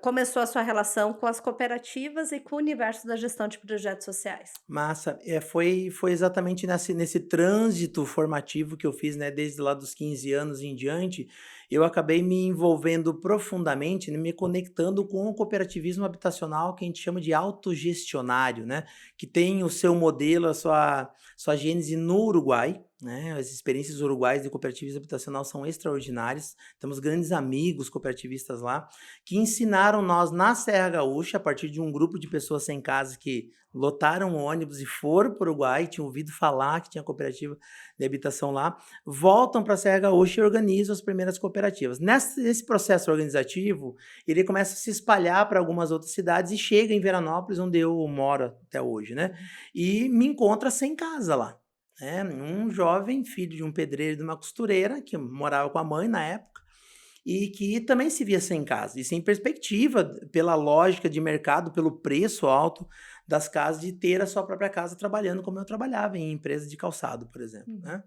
começou a sua relação com as cooperativas e com o universo da gestão de projetos sociais. Massa. Foi exatamente nesse trânsito formativo que eu fiz, né, desde lá dos 15 anos em diante, eu acabei me envolvendo profundamente, né, me conectando com o cooperativismo habitacional que a gente chama de autogestionário, né, que tem o seu modelo, a sua gênese no Uruguai, né? As experiências uruguaias de cooperativismo habitacional são extraordinárias. Temos grandes amigos cooperativistas lá que ensinaram nós na Serra Gaúcha, a partir de um grupo de pessoas sem casa que lotaram o ônibus e foram para o Uruguai, tinham ouvido falar que tinha cooperativa de habitação lá, voltam para a Serra Gaúcha e organizam as primeiras cooperativas. Nesse processo organizativo, ele começa a se espalhar para algumas outras cidades e chega em Veranópolis, onde eu moro até hoje, né? E me encontra sem casa lá. Um jovem filho de um pedreiro e de uma costureira que morava com a mãe na época e que também se via sem casa e sem perspectiva pela lógica de mercado, pelo preço alto das casas de ter a sua própria casa trabalhando como eu trabalhava em empresa de calçado, por exemplo, né?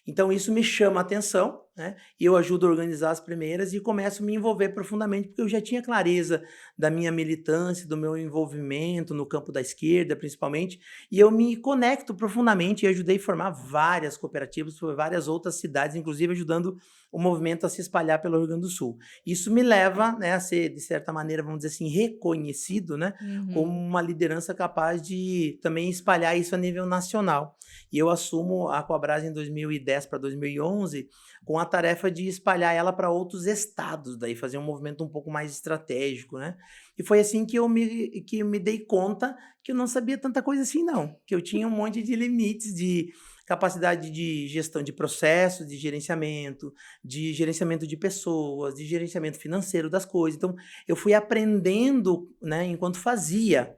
Então, isso me chama a atenção, né? E eu ajudo a organizar as primeiras e começo a me envolver profundamente, porque eu já tinha clareza da minha militância, do meu envolvimento no campo da esquerda, principalmente, e eu me conecto profundamente e ajudei a formar várias cooperativas por várias outras cidades, inclusive ajudando o movimento a se espalhar pelo Rio Grande do Sul. Isso me leva, né, a ser, de certa maneira, vamos dizer assim, reconhecido, né, como uma liderança capaz de também espalhar isso a nível nacional. E eu assumo a Aquabras em 2010 para 2011 com a tarefa de espalhar ela para outros estados, daí fazer um movimento um pouco mais estratégico, né? E foi assim que eu me dei conta que eu não sabia tanta coisa assim, não. Que eu tinha um monte de limites de capacidade de gestão de processos, de gerenciamento de pessoas, de gerenciamento financeiro das coisas. Então, eu fui aprendendo, né, enquanto fazia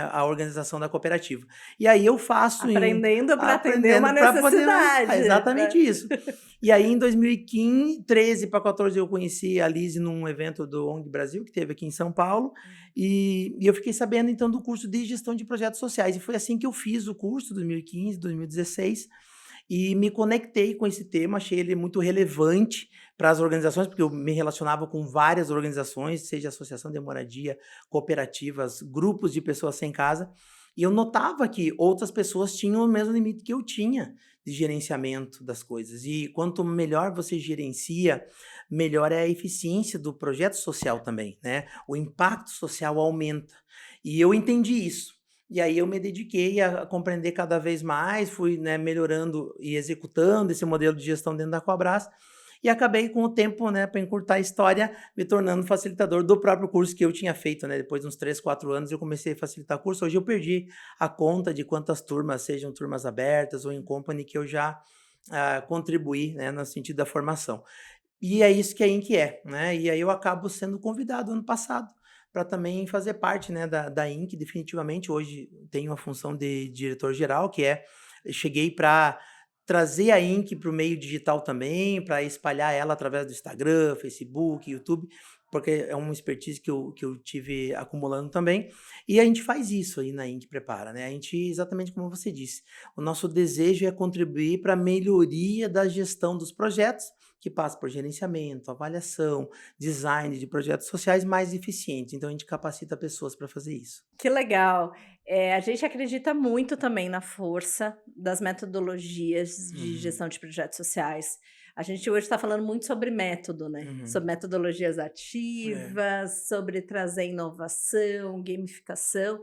a organização da cooperativa. E aí eu faço Aprendendo para atender uma para poder, necessidade. exatamente isso. E aí em 2015, 13 para 14 eu conheci a Lise num evento do ONG Brasil que teve aqui em São Paulo e eu fiquei sabendo então do curso de gestão de projetos sociais e foi assim que eu fiz o curso 2015, 2016 e me conectei com esse tema, achei ele muito relevante para as organizações, porque eu me relacionava com várias organizações, seja associação de moradia, cooperativas, grupos de pessoas sem casa, e eu notava que outras pessoas tinham o mesmo limite que eu tinha de gerenciamento das coisas. E quanto melhor você gerencia, melhor é a eficiência do projeto social também, né? O impacto social aumenta. E eu entendi isso. E aí eu me dediquei a compreender cada vez mais, fui, né, melhorando e executando esse modelo de gestão dentro da Aquabras e acabei com o tempo, né, para encurtar a história, me tornando facilitador do próprio curso que eu tinha feito, né? Depois de uns 3, 4 anos eu comecei a facilitar curso. Hoje eu perdi a conta de quantas turmas, sejam turmas abertas ou em company, que eu já contribuí, né, no sentido da formação. E é isso que a INC é, né? E aí eu acabo sendo convidado ano passado para também fazer parte, né, da INC, definitivamente. Hoje tenho a função de diretor-geral, cheguei para trazer a INC para o meio digital também, para espalhar ela através do Instagram, Facebook, YouTube, porque é uma expertise que eu tive acumulando também. E a gente faz isso aí na INC Prepara, né? A gente, exatamente como você disse, o nosso desejo é contribuir para a melhoria da gestão dos projetos, que passa por gerenciamento, avaliação, design de projetos sociais mais eficientes. Então, a gente capacita pessoas para fazer isso. Que legal. A gente acredita muito também na força das metodologias de gestão de projetos sociais. A gente hoje está falando muito sobre método, né? Sobre metodologias ativas, sobre trazer inovação, gamificação.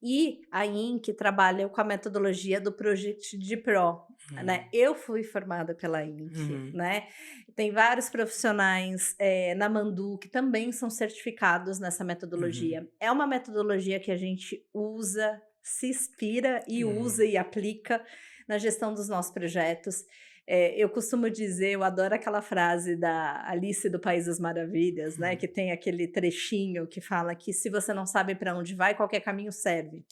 E a INC trabalha com a metodologia do Project de Pro, né? Eu fui formada pela INC, né? Tem vários profissionais na Mandu que também são certificados nessa metodologia. É uma metodologia que a gente usa, se inspira e usa e aplica na gestão dos nossos projetos. Eu costumo dizer, eu adoro aquela frase da Alice do País das Maravilhas, né? Que tem aquele trechinho que fala que se você não sabe para onde vai, qualquer caminho serve.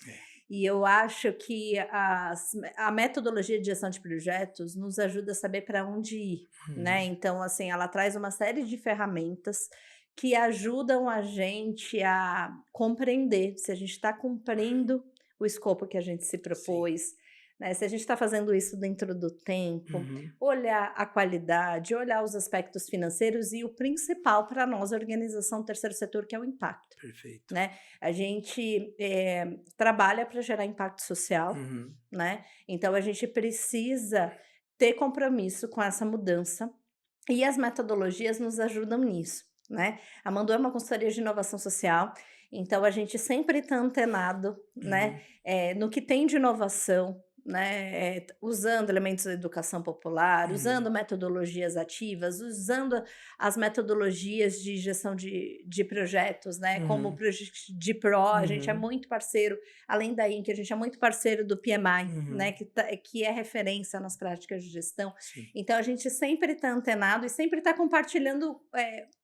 E eu acho que a metodologia de gestão de projetos nos ajuda a saber para onde ir, né? Então, assim, ela traz uma série de ferramentas que ajudam a gente a compreender se a gente está cumprindo o escopo que a gente se propôs, né? Se a gente está fazendo isso dentro do tempo, olhar a qualidade, olhar os aspectos financeiros e o principal para nós, a organização do terceiro setor, que é o impacto. Perfeito. Né? A gente trabalha para gerar impacto social, né? Então a gente precisa ter compromisso com essa mudança e as metodologias nos ajudam nisso, né? A Mandu é uma consultoria de inovação social, então a gente sempre está antenado, né? No que tem de inovação, né, usando elementos da educação popular, usando metodologias ativas, usando as metodologias de gestão de projetos, né, como o Project de Pro, a gente é muito parceiro, além da INC, a gente é muito parceiro do PMI, né, que é referência nas práticas de gestão. Então, a gente sempre está antenado e sempre está compartilhando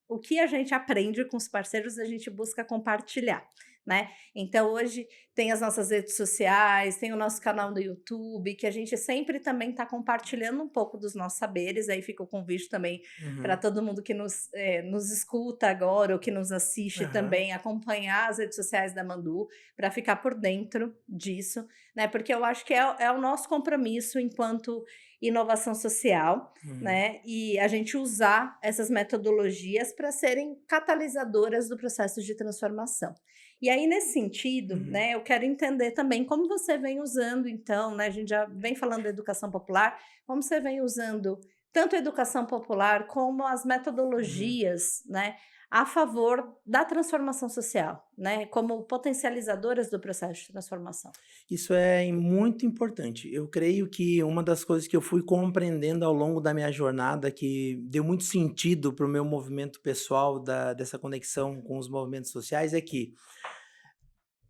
o que a gente aprende com os parceiros, a gente busca compartilhar. né? Então, hoje tem as nossas redes sociais, tem o nosso canal do YouTube, que a gente sempre também está compartilhando um pouco dos nossos saberes. Aí fica o convite também para Uhum. todo mundo que nos escuta agora ou que nos assiste Aham. também, acompanhar as redes sociais da Mandu para ficar por dentro disso, né? Porque eu acho que é o nosso compromisso enquanto inovação social, Uhum. né? E a gente usar essas metodologias para serem catalisadoras do processo de transformação. E aí, nesse sentido, Uhum. né, eu quero entender também como você vem usando, então, né? A gente já vem falando da educação popular, como você vem usando tanto a educação popular como as Uhum. metodologias, né, a favor da transformação social, né, como potencializadoras do processo de transformação. Isso é muito importante. Eu creio que uma das coisas que eu fui compreendendo ao longo da minha jornada, que deu muito sentido para o meu movimento pessoal, dessa conexão com os movimentos sociais, é que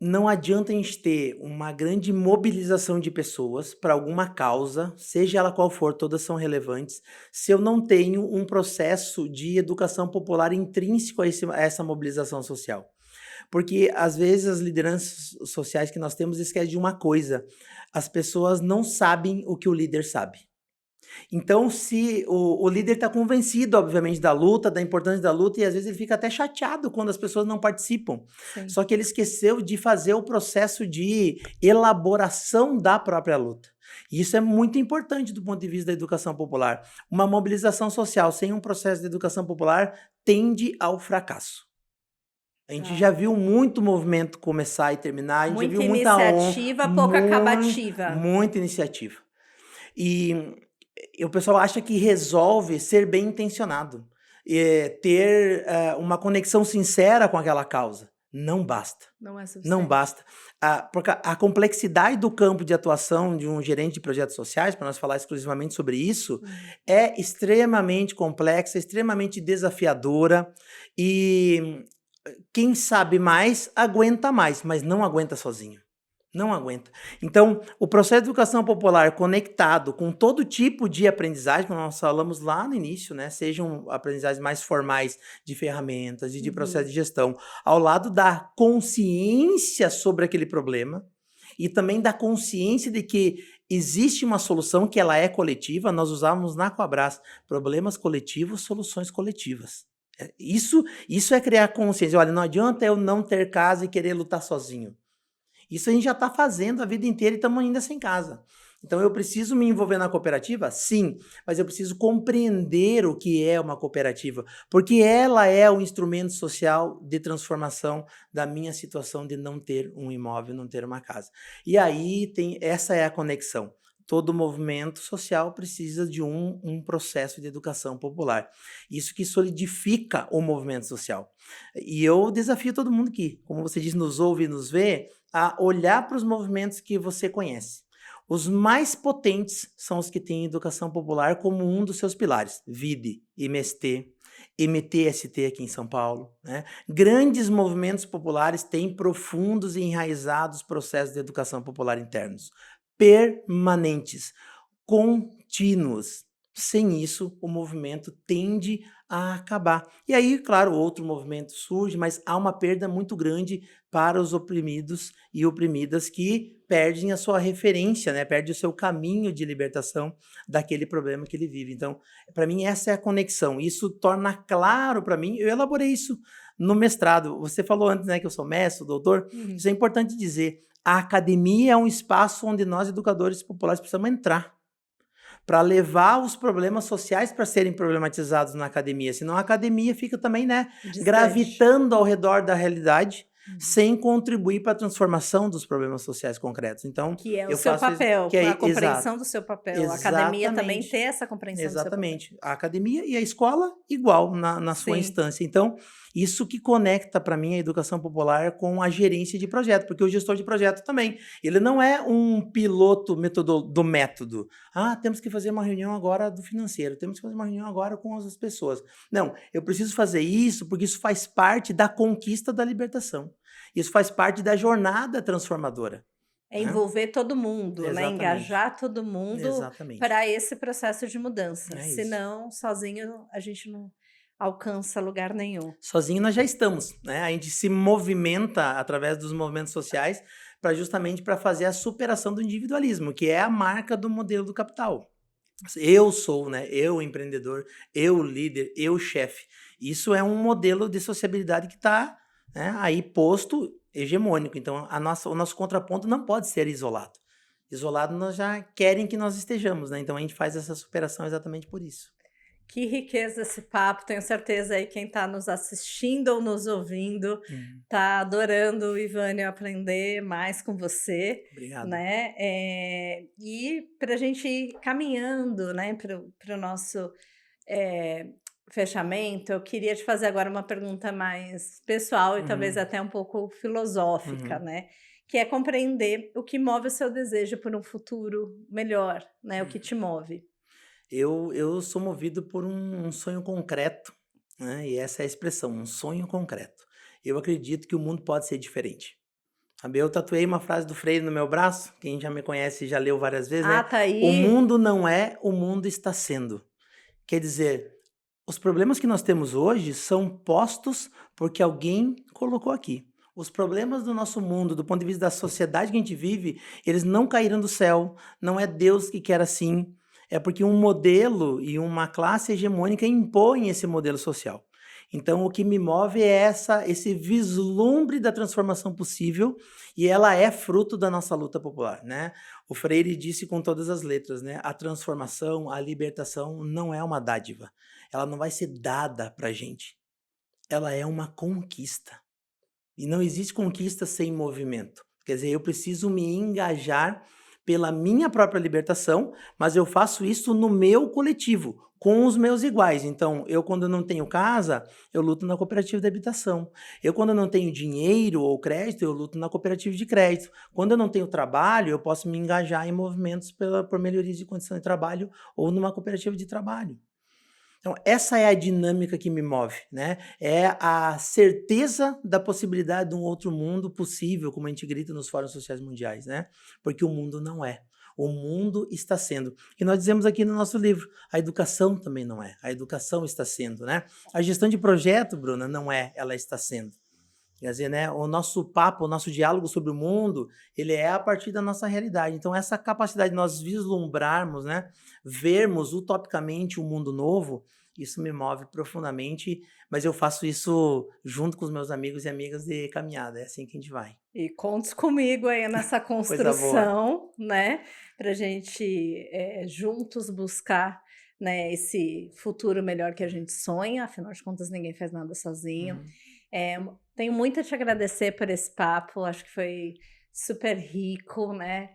não adianta a gente ter uma grande mobilização de pessoas para alguma causa, seja ela qual for, todas são relevantes, se eu não tenho um processo de educação popular intrínseco a essa mobilização social. Porque às vezes as lideranças sociais que nós temos esquecem de uma coisa: as pessoas não sabem o que o líder sabe. Então, se o líder está convencido, obviamente, da luta, da importância da luta, e às vezes ele fica até chateado quando as pessoas não participam. Sim. Só que ele esqueceu de fazer o processo de elaboração da própria luta. E isso é muito importante do ponto de vista da educação popular. Uma mobilização social sem um processo de educação popular tende ao fracasso. A gente Tá. já viu muito movimento começar e terminar, a gente já Muita viu iniciativa, pouca acabativa. muita iniciativa. E o pessoal acha que resolve ser bem intencionado, ter uma conexão sincera com aquela causa. Não basta. Não é Não suficiente. basta. Porque a complexidade do campo de atuação de um gerente de projetos sociais, para nós falar exclusivamente sobre isso, Uhum. é extremamente complexa, extremamente desafiadora e quem sabe mais aguenta mais, mas não aguenta sozinho. Não aguenta. Então, o processo de educação popular conectado com todo tipo de aprendizagem, como nós falamos lá no início, né? Sejam aprendizagens mais formais de ferramentas e de processo Uhum. de gestão, ao lado da consciência sobre aquele problema e também da consciência de que existe uma solução que ela é coletiva. Nós usávamos na Coabras problemas coletivos, soluções coletivas. Isso é criar consciência. Olha, não adianta eu não ter casa e querer lutar sozinho. Isso a gente já está fazendo a vida inteira e estamos ainda sem casa. Então eu preciso me envolver na cooperativa? Sim, mas eu preciso compreender o que é uma cooperativa, porque ela é o instrumento social de transformação da minha situação de não ter um imóvel, não ter uma casa. E aí essa é a conexão. Todo movimento social precisa de um processo de educação popular. Isso que solidifica o movimento social. E eu desafio todo mundo que, como você diz, nos ouve e nos vê, a olhar para os movimentos que você conhece. Os mais potentes são os que têm educação popular como um dos seus pilares. Vide, MST, MTST aqui em São Paulo. Né? Grandes movimentos populares têm profundos e enraizados processos de educação popular internos. Permanentes, contínuos. Sem isso, o movimento tende a acabar. E aí, claro, outro movimento surge, mas há uma perda muito grande para os oprimidos e oprimidas que perdem a sua referência, né? Perde o seu caminho de libertação daquele problema que ele vive. Então, para mim, essa é a conexão. Isso torna claro para mim. Eu elaborei isso no mestrado. Você falou antes, né, que eu sou mestre, doutor. Uhum. Isso é importante dizer. A academia é um espaço onde nós, educadores populares, precisamos entrar para levar os problemas sociais para serem problematizados na academia. Senão a academia fica também, né, Distante. gravitando ao redor da realidade Uhum. sem contribuir para a transformação dos problemas sociais concretos. Então, Que é o eu seu faço isso, papel, que é a compreensão exato. do seu papel. A academia também ter Exatamente. essa compreensão do seu papel. Exatamente. A academia e a escola igual na sua Sim. instância. Então, isso que conecta para mim a educação popular com a gerência de projeto, porque o gestor de projeto também, ele não é um piloto do método. Temos que fazer uma reunião agora do financeiro, temos que fazer uma reunião agora com as pessoas. Não, eu preciso fazer isso porque isso faz parte da conquista da libertação. Isso faz parte da jornada transformadora. É Né? envolver todo mundo, né? Exatamente. Engajar todo mundo Exatamente. para esse processo de mudança. É isso. Senão, sozinho, a gente não alcança lugar nenhum. Sozinho nós já estamos, né? A gente se movimenta através dos movimentos sociais justamente para fazer a superação do individualismo, que é a marca do modelo do capital. Eu sou, né? Eu empreendedor, eu líder, eu chefe. Isso é um modelo de sociabilidade que está, né, aí posto hegemônico. Então, o nosso contraponto não pode ser isolado. Isolado nós já querem que nós estejamos, né? Então a gente faz essa superação exatamente por isso. Que riqueza esse papo, tenho certeza aí quem está nos assistindo ou nos ouvindo está adorando, Ivânio, aprender mais com você, Obrigado. né? E para a gente ir caminhando, né, para o nosso fechamento, eu queria te fazer agora uma pergunta mais pessoal e talvez até um pouco filosófica, né? Que é compreender o que move o seu desejo por um futuro melhor, né? O que te move. Eu sou movido por um sonho concreto, né? E essa é a expressão, um sonho concreto. Eu acredito que o mundo pode ser diferente. Sabe, eu tatuei uma frase do Freire no meu braço, quem já me conhece já leu várias vezes, né? Tá aí. O mundo não é, o mundo está sendo. Quer dizer, os problemas que nós temos hoje são postos porque alguém colocou aqui. Os problemas do nosso mundo, do ponto de vista da sociedade que a gente vive, eles não caíram do céu, não é Deus que quer assim. É porque um modelo e uma classe hegemônica impõem esse modelo social. Então, o que me move é esse vislumbre da transformação possível e ela é fruto da nossa luta popular, né? O Freire disse com todas as letras, né? A transformação, a libertação não é uma dádiva. Ela não vai ser dada pra gente. Ela é uma conquista. E não existe conquista sem movimento. Quer dizer, eu preciso me engajar pela minha própria libertação, mas eu faço isso no meu coletivo, com os meus iguais. Então, quando eu não tenho casa, eu luto na cooperativa de habitação. Quando eu não tenho dinheiro ou crédito, eu luto na cooperativa de crédito. Quando eu não tenho trabalho, eu posso me engajar em movimentos por melhoria de condição de trabalho ou numa cooperativa de trabalho. Então, essa é a dinâmica que me move, né? É a certeza da possibilidade de um outro mundo possível, como a gente grita nos fóruns sociais mundiais, né? Porque o mundo não é. O mundo está sendo. E nós dizemos aqui no nosso livro, a educação também não é. A educação está sendo, né? A gestão de projeto, Bruna, não é. Ela está sendo. Quer dizer, né, o nosso papo, o nosso diálogo sobre o mundo, ele é a partir da nossa realidade. Então, essa capacidade de nós vislumbrarmos, né, vermos utopicamente um mundo novo, isso me move profundamente, mas eu faço isso junto com os meus amigos e amigas de caminhada, é assim que a gente vai. E conte comigo aí nessa construção, né, pra gente juntos buscar, né, esse futuro melhor que a gente sonha, afinal de contas ninguém faz nada sozinho. Tenho muito a te agradecer por esse papo, acho que foi super rico, né?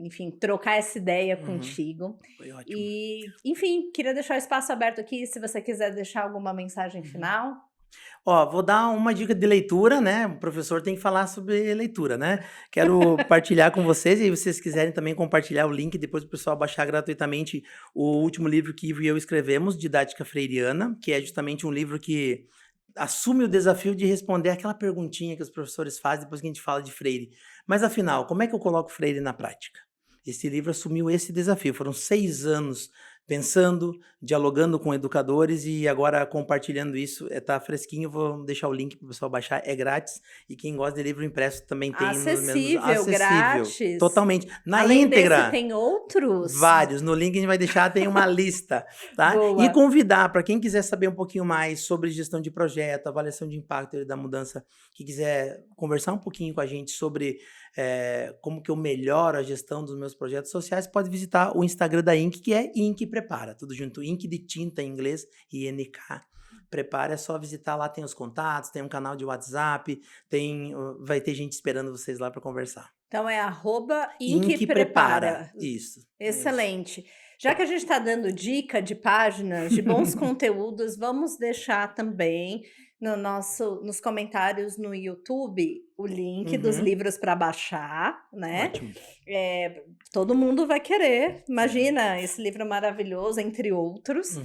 Enfim, trocar essa ideia contigo. Foi ótimo. E, enfim, queria deixar o espaço aberto aqui, se você quiser deixar alguma mensagem final. Ó, vou dar uma dica de leitura, né? O professor tem que falar sobre leitura, né? Quero partilhar com vocês, e se vocês quiserem também compartilhar o link, depois o pessoal baixar gratuitamente o último livro que Ivo e eu escrevemos, Didática Freiriana, que é justamente um livro que assume o desafio de responder aquela perguntinha que os professores fazem depois que a gente fala de Freire. Mas afinal, como é que eu coloco Freire na prática? Esse livro assumiu esse desafio. Foram 6 anos pensando, dialogando com educadores e agora compartilhando isso. Tá fresquinho, vou deixar o link para o pessoal baixar, é grátis. E quem gosta de livro impresso também tem. Acessível, grátis. Totalmente. Na Além íntegra. Desse, tem outros? Vários. No link a gente vai deixar, tem uma lista, tá? Boa. E convidar para quem quiser saber um pouquinho mais sobre gestão de projeto, avaliação de impacto e da mudança, que quiser conversar um pouquinho com a gente sobre como que eu melhoro a gestão dos meus projetos sociais, pode visitar o Instagram da Inc, que é Inc Prepara, tudo junto, Inc de tinta em inglês e NK. Prepara, é só visitar lá, tem os contatos, tem um canal de WhatsApp, vai ter gente esperando vocês lá para conversar. Então é @IncPrepara. Isso. Excelente. Isso. Já que a gente está dando dica de páginas, de bons conteúdos, vamos deixar também nos comentários no YouTube o link dos livros para baixar, né? Ótimo. Todo mundo vai querer. Imagina, esse livro maravilhoso, entre outros.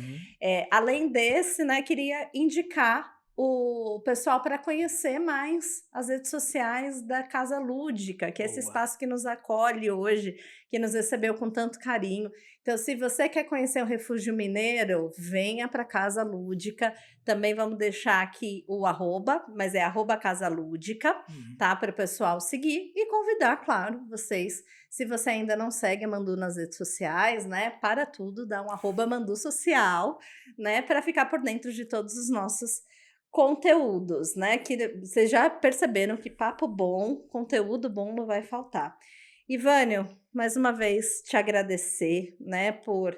Além desse, né, queria indicar o pessoal para conhecer mais as redes sociais da Casa Lúdica, que é esse Boa. espaço que nos acolhe hoje, que nos recebeu com tanto carinho. Então, se você quer conhecer o Refúgio Mineiro, venha para a Casa Lúdica. Também vamos deixar aqui o arroba, mas é arroba Casa Lúdica, tá? Para o pessoal seguir e convidar, claro, vocês. Se você ainda não segue a Mandu nas redes sociais, né? Para tudo, dá um arroba Mandu Social, né? Para ficar por dentro de todos os nossos conteúdos, né? Que vocês já perceberam que papo bom, conteúdo bom não vai faltar. Ivânio, mais uma vez te agradecer, né, por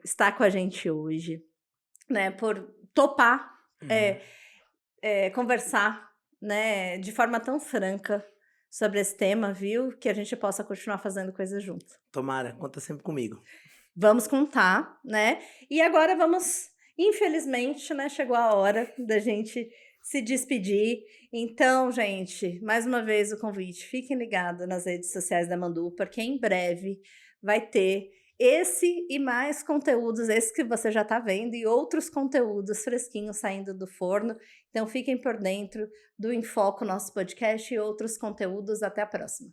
estar com a gente hoje, né, por topar conversar, né, de forma tão franca sobre esse tema, viu? Que a gente possa continuar fazendo coisas juntos. Tomara, conta sempre comigo. Vamos contar, né? E agora vamos, infelizmente, né? Chegou a hora da gente se despedir. Então, gente, mais uma vez o convite. Fiquem ligados nas redes sociais da Mandu, porque em breve vai ter esse e mais conteúdos, esse que você já está vendo, e outros conteúdos fresquinhos saindo do forno. Então, fiquem por dentro do Enfoco, nosso podcast, e outros conteúdos. Até a próxima.